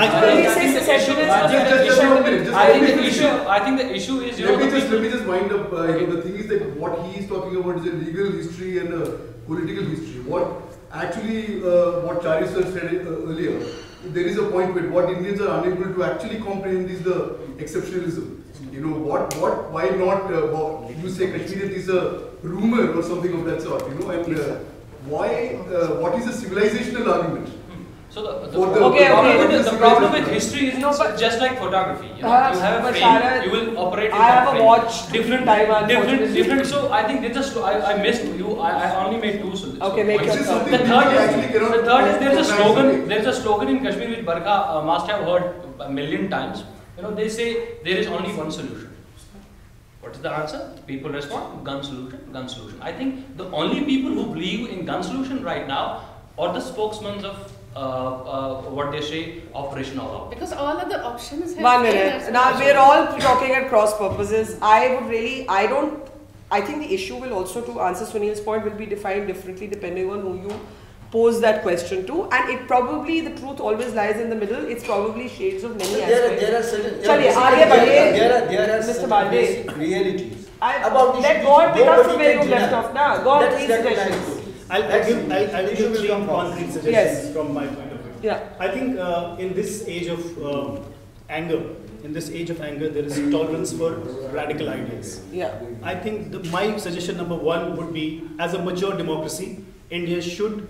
the issue is. Let me just wind up. The thing is that what he is talking about is a legal history and a political history. What Chari sir said earlier. There is a point where what Indians are unable to actually comprehend is the exceptionalism. Why not, you say Kashmir is a rumor or something of that sort, and what is a civilizational argument? So the problem with history is just like photography. You have a frame, you will operate in I have a watch. Different. So I think I missed you. I only made 2 solutions. Okay, make your third. The third is there's a slogan. There's a slogan in Kashmir which Barkha must have heard a million times. They say there is only one solution. What is the answer? People respond, gun solution. I think the only people who believe in gun solution right now are the spokesmen of what they say, Operation All Out. Because all other options have 1 minute. Now we're all talking at cross purposes. I think the issue will also, to answer Sunil's point, will be defined differently depending on who you pose that question to, and it probably, the truth always lies in the middle. It's probably shades of many aspects. There are certain Mr. Balde, basic realities about let God pick up from where you left off now. God, please suggestions. I'll give 3 concrete suggestions from my point of view. Yeah. I think in this age of anger, there is tolerance for radical ideas. Yeah. I think my suggestion number 1 would be, as a mature democracy, India should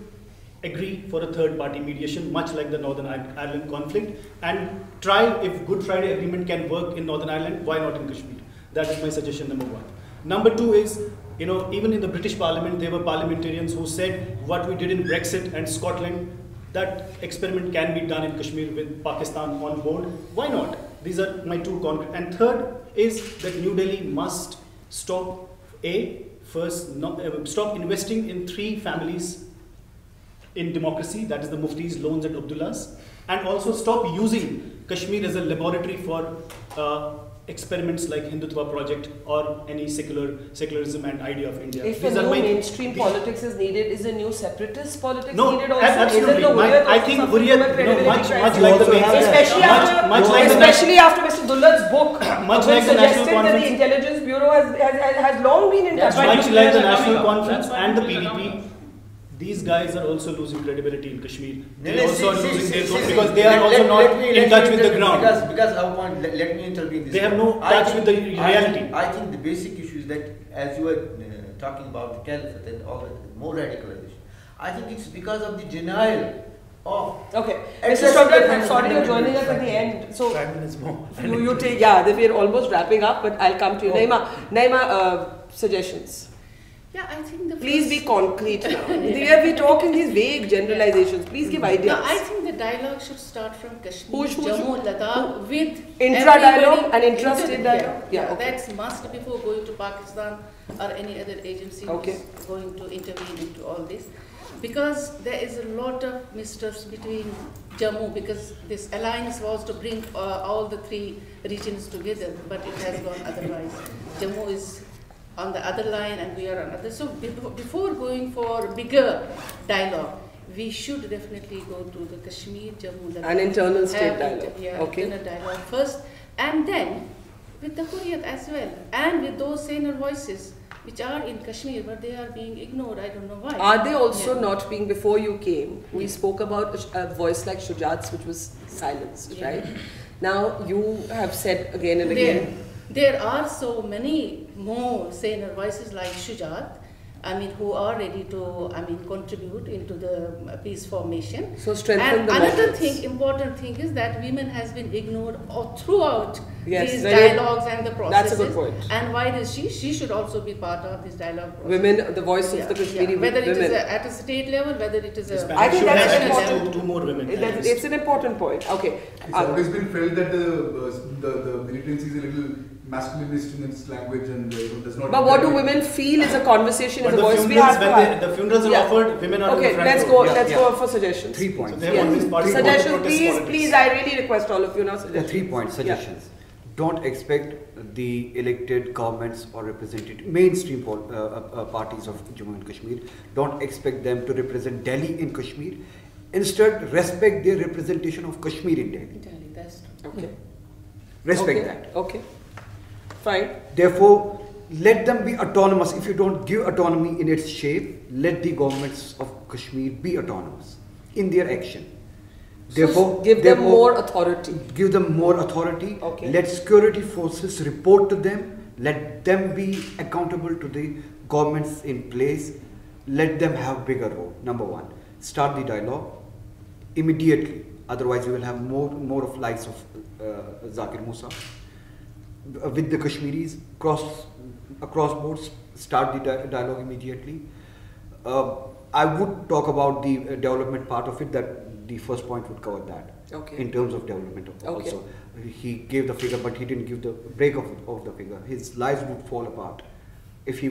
agree for a third-party mediation, much like the Northern Ireland conflict, and try if Good Friday Agreement can work in Northern Ireland, why not in Kashmir? That is my suggestion number 1. Number 2 is, You know, even in the British Parliament, there were parliamentarians who said what we did in Brexit and Scotland, that experiment can be done in Kashmir with Pakistan on board. Why not? These are my two concrete. And third is that New Delhi must stop stop investing in 3 families in democracy, that is the Muftis, Loans and Abdullahs, and also stop using Kashmir as a laboratory for experiments like Hindutva project or any secularism and idea of India. If a new mainstream politics is needed, is a new separatist politics needed also? Absolutely. I think Hurriyat, much like the mainstream, especially after Mr. Dullad's book, much like the National Conference, that the Intelligence Bureau has long been in touch. Much like the National Conference and the PDP, these guys are also losing credibility in Kashmir. They also are losing their vote because they are also not in touch with the ground. Because I want, let me intervene this. They have no touch with the reality. I think the basic issue is that, as you were talking about the caliphate and all the more radicalization, I think it's because of the denial of. Okay, Mr. Shobrat, I'm sorry you're joining us at the end. So 5 minutes more. you take, we're almost wrapping up, but I'll come to you. Naima, suggestions. Yeah, I think the Please be concrete now. We're talking these vague generalizations. Please give ideas. No, I think the dialogue should start from Kashmir, Jammu, Ladakh, with intra-dialogue and intra-state dialogue. Yeah, that's must before going to Pakistan or any other agency going to intervene into all this. Because there is a lot of mistrust between Jammu, because this alliance was to bring all the 3 regions together, but it has gone otherwise. Jammu is on the other line and we are on other. So before going for bigger dialogue, we should definitely go to the Kashmir, Jammu, Ladakh. An internal state dialogue. Internal dialogue first, and then with the Hurriyat as well, and with those saner voices which are in Kashmir, but they are being ignored. I don't know why. Are they also not being, before you came, we spoke about a voice like Shujat's, which was silenced, right? Now you have said again and again. There are so many more saner voices like Shujat, who are ready to, contribute into the peace formation. So strengthen and the another movements. important thing is that women has been ignored throughout these dialogues and the processes. That's a good point. And why does she? She should also be part of this dialogue process. Women, the voice of the Kashmiri whether women. it is at a state level, whether it is a... I think that's an important... 2 more women. It's an important point. Okay. It's always been felt that the militancy is a little masculinist in its language and does not. But what do women feel is a conversation, is a voice we have to have. The funerals are offered, women are okay, in the front let's row. go. Let's go for suggestions. 3 points. So suggestions, please. I really request all of you now. Suggestions. 3 point suggestions. Don't expect the elected governments or representative mainstream parties of Jammu and Kashmir. Don't expect them to represent Delhi in Kashmir. Instead, respect their representation of Kashmir in Delhi. That's okay. Respect that. Okay. Fine. Therefore, let them be autonomous. If you don't give autonomy in its shape, let the governments of Kashmir be autonomous in their action. Therefore, give them more authority. Give them more authority. Okay. Let security forces report to them. Let them be accountable to the governments in place. Let them have bigger role. Number 1, start the dialogue immediately. Otherwise, you will have more of likes of Zakir Musa. With the Kashmiris, across boards, start the dialogue immediately. I would talk about the development part of it, that the first point would cover that. Okay. In terms of development also. He gave the figure, but he didn't give the break of the figure. His lives would fall apart if he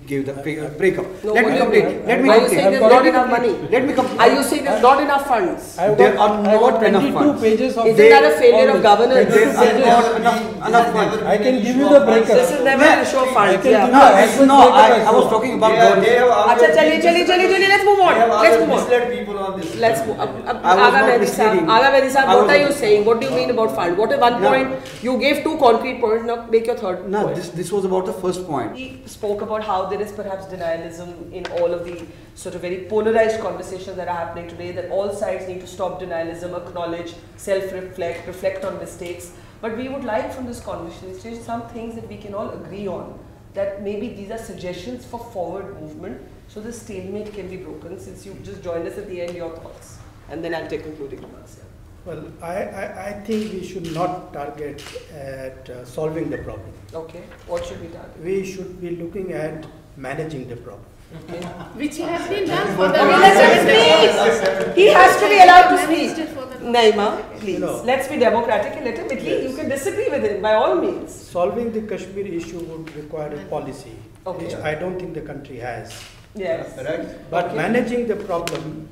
gave the breakup. No, let me complete. Are you saying there's not enough money? Let me complete. Are you saying there's not enough funds? There are not enough funds. Pages of Isn't that a failure of governance? There are not enough funds. I can give you the breakup. This is never a show funds. I was talking about governance. Acha, chaliye, let's move on. People on this. Let's move. Aga Mehdi Sahab, what are you saying? What do you mean about fund? What is one point? You gave 2 concrete points. Now make your third No, point. this was about the first point. He spoke about how there is perhaps denialism in all of the sort of very polarized conversations that are happening today, that all sides need to stop denialism, acknowledge, self-reflect, reflect on mistakes. But we would like from this conversation some things that we can all agree on, that maybe these are suggestions for forward movement, so the stalemate can be broken. Since you just joined us at the end, your thoughts, and then I'll take concluding remarks. Well, I think we should not target at solving the problem. Okay. What should we target? We should be looking at managing the problem. Okay. Which has been done for the Okay, let him speak. He has to be allowed to speak. Managed it for the- Naima, please. You know. Let's be democratic and let him at least. You can disagree with him by all means. Solving the Kashmir issue would require a policy, Okay. which I don't think the country has. Yes. Right? But Okay. managing the problem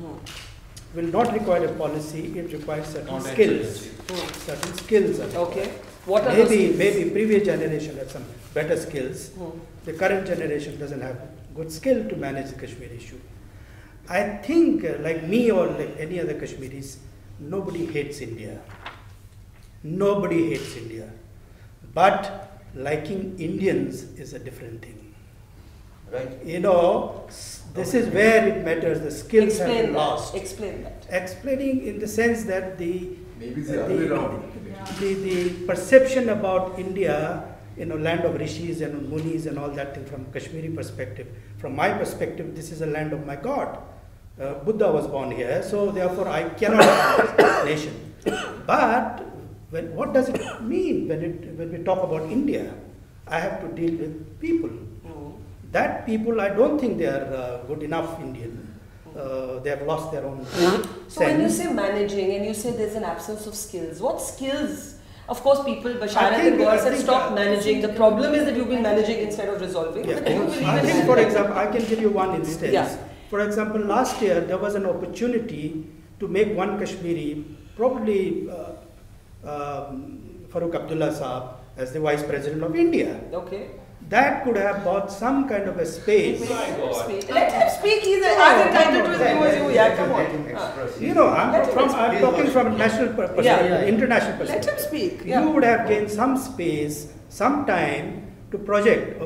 will not require a policy, it requires certain skills. Certain skills. are required. Okay. What are those skills? Maybe previous generation had some better skills. The current generation doesn't have good skill to manage the Kashmir issue. I think, like me or like any other Kashmiris, nobody hates India. Nobody hates India. But liking Indians is a different thing. Right. You know, this is where it matters. The skills have Explain been that. lost. Explain that. Explaining in the sense that Maybe it's the other way around. the perception about India, land of rishis and munis and all that thing from Kashmiri perspective. From my perspective, this is a land of my God. Buddha was born here, so therefore I cannot have this nation. But what does it mean when we talk about India? I have to deal with people. That people, I don't think they are good enough Indian. They have lost their own So when you sense. say managing and you say there's an absence of skills, what skills? Of course, people, I Basharat think- and Gaur I said think, stop managing. The problem is that you've been managing instead of resolving. Yeah. But do you believe I in think, for example, I can give you one instance. Yeah. For example, last year there was an opportunity to make one Kashmiri, probably Farooq Abdullah Saab, as the Vice President of India. Okay. That could have bought some kind of a space. Let him speak. He's as entitled to his view as you. Yeah, come on. You know, I'm Let him talking from a national perspective, Yeah. international Let him perspective. speak. Yeah. You would have gained some space, some time to project,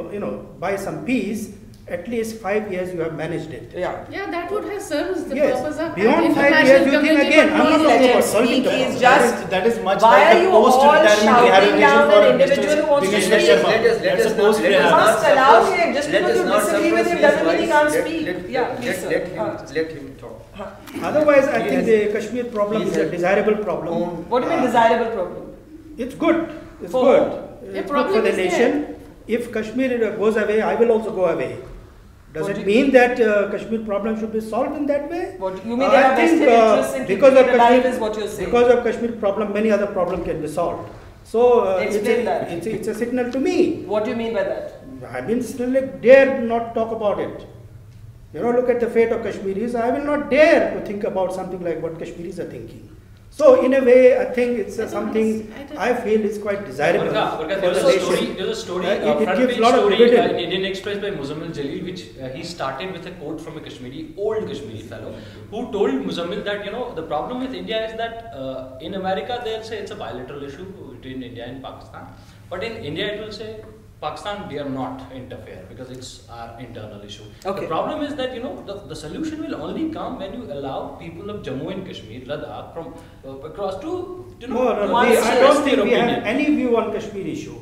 by some piece. At least 5 years you have managed it. Yeah. Yeah, that would have served the Yes. purpose of Beyond 5 international years, you think community again, would I'm not Please be- let talking him about solving speak. the He's problem. just. That is much Why like are the you all post-retirement shouting rehabilitation down for an individual Mr. who wants to Dinesh speak? Sharma. Let us That's a not- post let us You not must allow suppress- him. Just let because us you not disagree with suppress him his doesn't mean he voice. can't Let- speak. let- Yeah, please, sir. let him talk. Otherwise, I think Yes. the Kashmir problem He is a has desirable problem. own- What do you mean desirable problem? It's good. It's For good. whom? It's good problem for the is there. nation. If Kashmir goes away, I will also go away. Does What it do you- mean that Kashmir problem should be solved in that way? What you mean? They have I think, vested interest in because keeping of it alive, Kashmir, is what you're saying. because of Kashmir problem, many other problems can be solved. So Explain that. it's a signal to me. What do you mean by that? I mean, still dare not talk about it. Look at the fate of Kashmiris. I will not dare to think about something like what Kashmiris are thinking. So in a way, I think it's something I feel is quite desirable. Varga, for there's the a nation. story, It front gives page a lot of story dividend. in Indian Express by Muzammil Jalil, which he started with a quote from a old Kashmiri fellow, who told Muzammil that, the problem with India is that in America they'll say it's a bilateral issue between India and Pakistan, but in India it will say, Pakistan, we are not interfere because it's our internal issue. Okay. The problem is that the solution will only come when you allow people of Jammu and Kashmir, Ladakh, from across to No, to I express don't think their we have opinion. any view on Kashmir issue.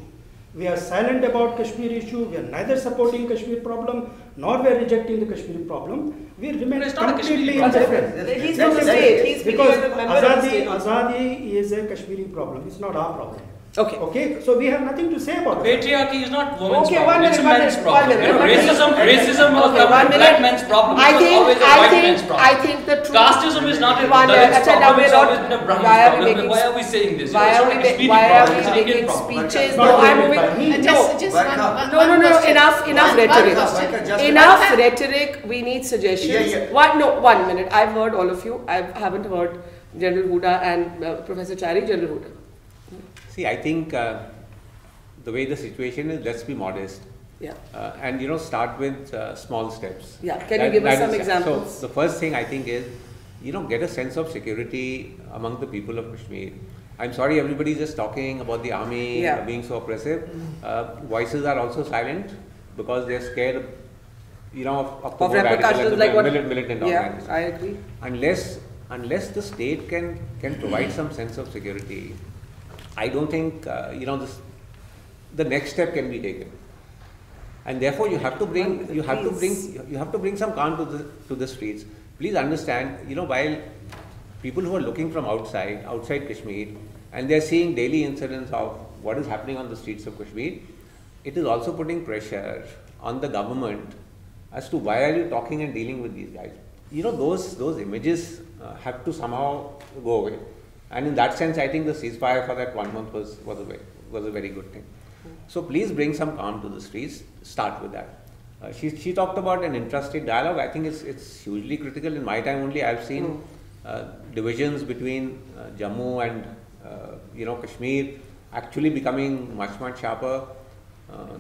We are silent about Kashmir issue. We are neither supporting Kashmir problem nor we are rejecting the Kashmir problem. We remain It's not a completely Kashmiri problem. indifferent. He's from the state. He's speaking Because as a member of the Azadi, state. Azadi is a Kashmiri problem. It's not our problem. Okay. Okay, so we have nothing to say about it. Patriarchy is not women's Okay, problem, one it's a minute, men's one problem. minute, one minute. Racism was Okay, a one black minute. man's problem. I It was think- always a I white think- man's problem. I think the truth- Casteism is not a One minute. Dalit Acha, now problem, we're it's not- always been a Brahmin why are we problem. making- Why are we saying this? Why It's are not we a ma- Kashmiri why are problem, we it's an Indian making problem. speeches? Not No, I'm made by moving. me. No, Just Varka. one no, question. enough One rhetoric. Varka, just- Enough rhetoric. We need suggestions. Yeah, yeah. 1 minute. I've heard all of you. I haven't heard General Huda and Professor Chari. General Huda. See, I think the way the situation is, let's be modest. Yeah. And start with small steps. Yeah. Can you give us some examples? So the first thing I think is, get a sense of security among the people of Kashmir. I'm sorry, everybody is just talking about the army Yeah. being so oppressive. Voices are also silent because they're scared, of the Of more radical repercussions and like what? militant Yeah, organizations. I agree. Unless the state can provide some sense of security, I don't think the next step can be taken. And therefore, you have to bring some calm to the streets. Please understand, while people who are looking from outside Kashmir, and they're seeing daily incidents of what is happening on the streets of Kashmir, it is also putting pressure on the government as to why are you talking and dealing with these guys. You know, those images have to somehow go away. And in that sense, I think the ceasefire for that 1 month was a very good thing. So please bring some calm to the streets. Start with that. She talked about an intrastate dialogue. I think it's hugely critical. In my time only, I've seen divisions between Jammu and Kashmir actually becoming much sharper.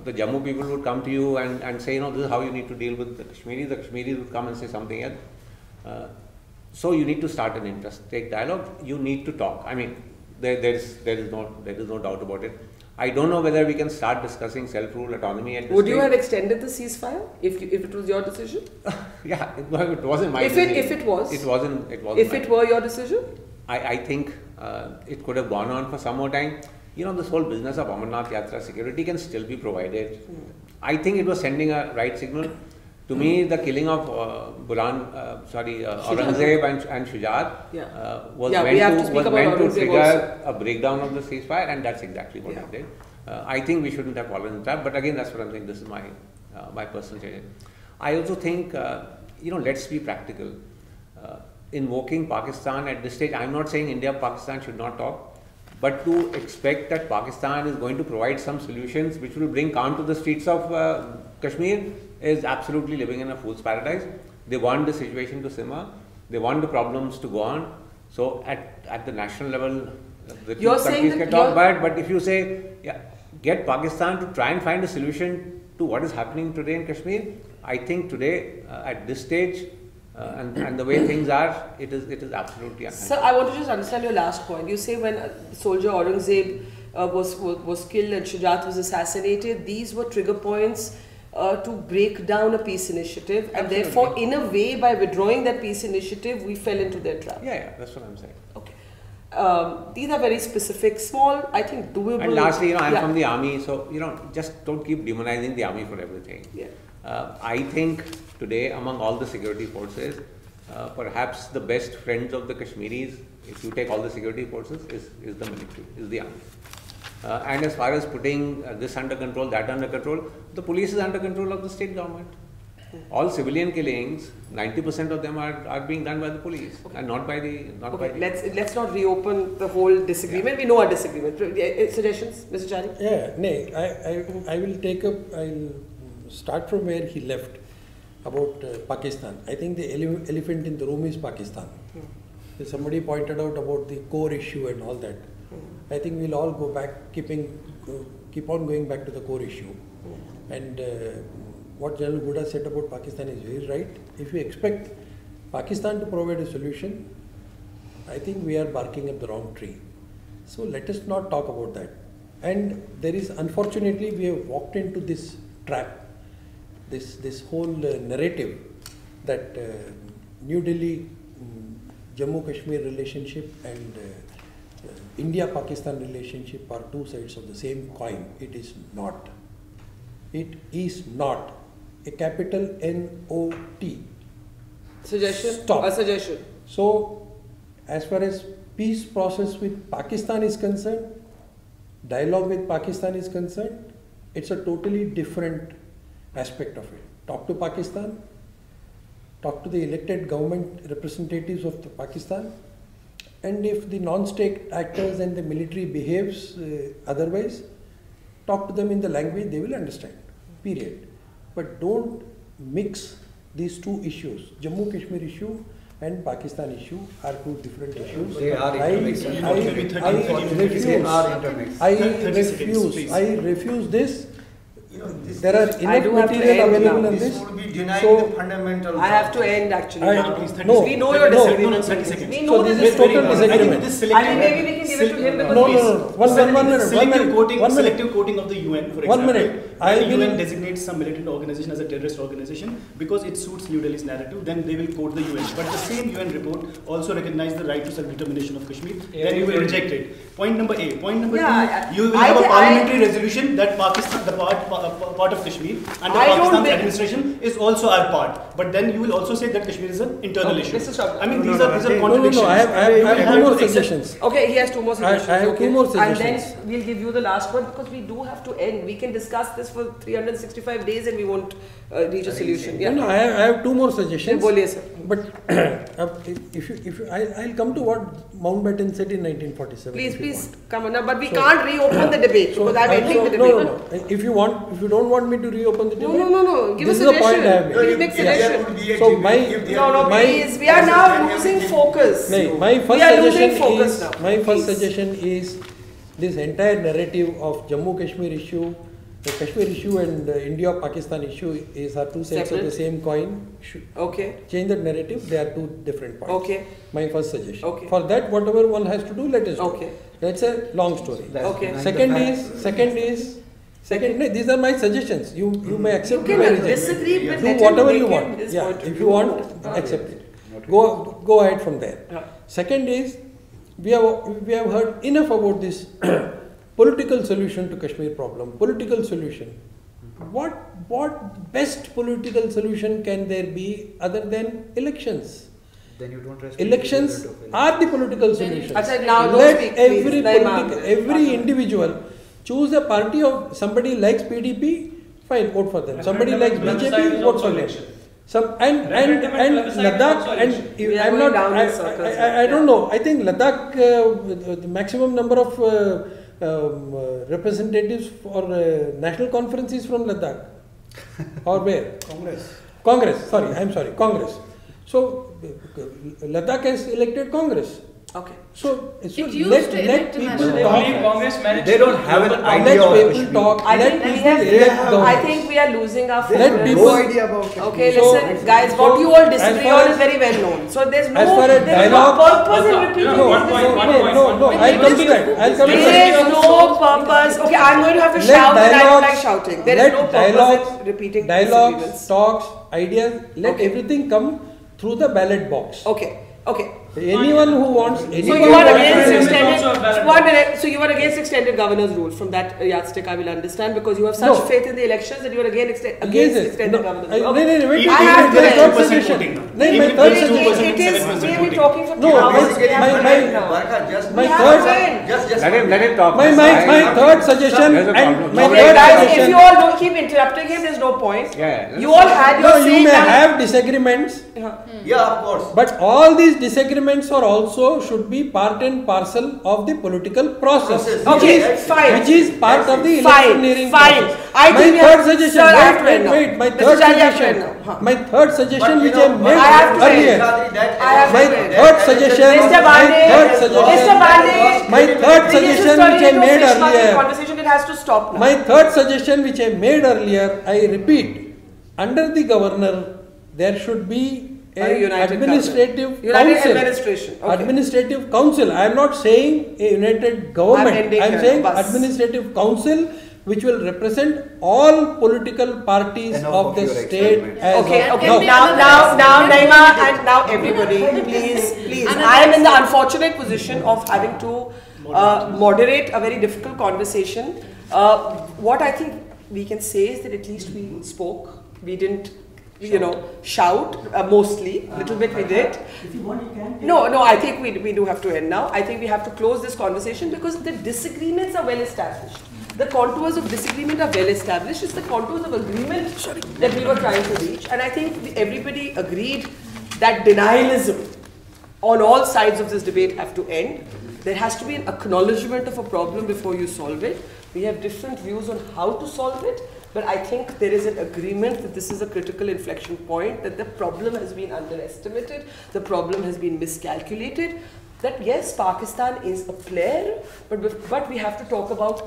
The Jammu people would come to you and say, this is how you need to deal with the Kashmiris. The Kashmiris would come and say something else. So you need to start an interstate dialogue. You need to talk. I mean, there is no doubt about it. I don't know whether we can start discussing self-rule, autonomy at this Would you stage. have extended the ceasefire if it was your decision? Yeah, it wasn't my decision. If it was? It wasn't. If it were your decision? I think it could have gone on for some more time. This whole business of Amarnath Yatra security can still be provided. I think it was sending a right signal. To me, the killing of Aurangzeb and Shujat was meant to trigger a breakdown of the ceasefire, and that's exactly what it did. I think we shouldn't have fallen into that, but again, that's what I'm saying. This is my personal judgment. I also think, let's be practical. Invoking Pakistan at this stage, I'm not saying India-Pakistan should not talk, but to expect that Pakistan is going to provide some solutions which will bring calm to the streets of Kashmir is absolutely living in a fool's paradise. They want the situation to simmer. They want the problems to go on. So at the national level, the two countries can talk about it. But if you say, get Pakistan to try and find a solution to what is happening today in Kashmir, I think today at this stage and the way things are, it is absolutely unhelpful. Sir, I want to just understand your last point. You say when soldier Aurangzeb was killed and Shujat was assassinated, these were trigger points to break down a peace initiative, and therefore, in a way, by withdrawing that peace initiative, we fell into their trap. Yeah, that's what I'm saying. Okay. These are very specific, small, I think doable. And lastly, I'm from the army, so just don't keep demonizing the army for everything. Yeah. I think today, among all the security forces, perhaps the best friends of the Kashmiris, if you take all the security forces, is the military, is the army. And as far as putting this under control, that under control, the police is under control of the state government. All civilian killings, 90% of them are being done by the police and not by the. Let's not reopen the whole disagreement. Yeah. We know our disagreement. Suggestions, Mr. Chari? Yeah, I will take up. I'll start from where he left about Pakistan. I think the elephant in the room is Pakistan. Somebody pointed out about the core issue and all that. I think we'll all go back, keep on going back to the core issue. And what General Gouda said about Pakistan is very right. If we expect Pakistan to provide a solution, I think we are barking up the wrong tree. So let us not talk about that. And there is, unfortunately, we have walked into this trap, this whole narrative that New Delhi, Jammu-Kashmir relationship and India-Pakistan relationship are two sides of the same coin. It is not. It is not. A capital N-O-T. Suggestion? Stop. A suggestion. So, as far as peace process with Pakistan is concerned, dialogue with Pakistan is concerned, it's a totally different aspect of it. Talk to Pakistan, talk to the elected government representatives of the Pakistan, and if the non-state actors and the military behaves otherwise, talk to them in the language they will understand, period. But don't mix these two issues. Jammu-Kashmir issue and Pakistan issue are two different issues. They are intermixed. I refuse this. There are enough material available on this. So I have to end actually. We know your disagreement. 30 seconds. We know this is total disagreement. I mean, maybe we can give it to him because Selective quoting of the UN, for example. 1 minute. The UN designates some militant organization as a terrorist organization because it suits New Delhi's narrative, then they will quote the UN. But the same UN report also recognizes the right to self-determination of Kashmir, then you will reject it. Point number A. Point number Yeah, two, you will have a parliamentary resolution that Pakistan, the part of Kashmir, and the Pakistan's administration is also our part. But then you will also say that Kashmir is an internal issue. I mean, these are contradictions. I have two more suggestions. Okay, he has two more suggestions. I have two more suggestions. And then we'll give you the last one because we do have to end. We can discuss this for 365 days and we won't reach a solution. Yeah. No, I have two more suggestions. Sir. But I'll come to what Mountbatten said in 1947. Please come on now. But we can't reopen the debate because I'm ending the debate. No. If you don't want me to reopen the debate. No. Give this a suggestion. Is the point I have made. You make suggestion. So please. We are now losing focus. My first suggestion is this entire narrative of Jammu Kashmir issue. The Kashmir issue and India-Pakistan issue are two sides of the same coin. Okay. Change that narrative. They are two different points. Okay. My first suggestion. Okay. For that, whatever one has to do, let us do. Okay. That's a long story. Okay. Second, these are my suggestions. You may accept. You can disagree with do whatever you want. Yeah. If you want, accept it. Go ahead from there. Yeah. Second is we have heard enough about this political solution to Kashmir problem. Political solution. What best political solution can there be other than elections? Then you don't respect elections are the political solution. Let every individual choose a party of somebody likes PDP, fine, vote for them. Somebody likes BJP, vote for them. And Ladakh, and I'm not. I don't know. I think Ladakh, the maximum number of representatives for national conferences from Ladakh, or where? Congress. Congress. So Ladakh has elected Congress. Okay. So let people talk. They don't have an idea Let people talk. I think we are losing our focus. Let people, no idea about it. Okay, listen, guys, what you all disagree on is very well known. So there's no purpose in repeating this. No, I'll come to that. There is no purpose. Okay, I'm going to have to shout and I don't like shouting. There is no purpose in repeating dialogues, talks, ideas, let everything come through the ballot box. Okay. Anyone who wants. So you are against extended. 1 minute. So you are against extended governor's rule. From that yardstick, I will understand because you have such faith in the elections that you are against extended governor's rule. Wait. I have to end. My third suggestion. It is. We have been talking for 2 No, hours. Let him talk. My third suggestion. Guys, if you all don't keep interrupting him, there's no point. You all had your say. You may have disagreements. Yeah, of course. But all these disagreements are also should be part and parcel of the political process. Okay, fine. Which is part of the electioneering process. I think my third suggestion. Wait. My third suggestion. My third suggestion, which I made earlier. My third suggestion. My third suggestion, which I made earlier. Conversation, it has to stop now. My third suggestion, which I made earlier, I repeat, under the governor, there should be administrative council. I am not saying a united government. I am saying administrative council which will represent all political parties of the state. Okay. Now, Naima, and now everybody, please. I am in the unfortunate position of having to moderate a very difficult conversation. What I think we can say is that at least we spoke. We didn't shout mostly. Little bit we did. If you want, you can. No, I think we do have to end now. I think we have to close this conversation because the disagreements are well established. The contours of disagreement are well established. It's the contours of agreement that we were trying to reach. And I think everybody agreed that denialism on all sides of this debate have to end. There has to be an acknowledgement of a problem before you solve it. We have different views on how to solve it. But I think there is an agreement that this is a critical inflection point, that the problem has been underestimated, the problem has been miscalculated, that yes, Pakistan is a player, but we have to talk about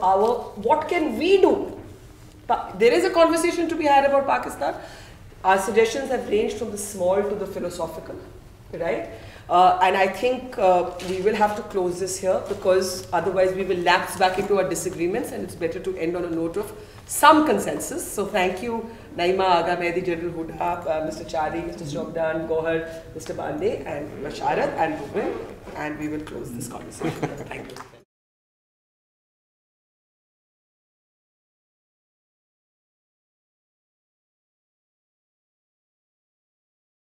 what can we do? There is a conversation to be had about Pakistan. Our suggestions have ranged from the small to the philosophical, right? And I think we will have to close this here because otherwise we will lapse back into our disagreements, and it's better to end on a note of some consensus. So thank you, Naima, Aga Mehdi, General Hooda, Mr. Chari, Mr. Shobdan, Gohar, Mr. Bande, and Basharat, and Ruben, and we will close this conversation. Thank you.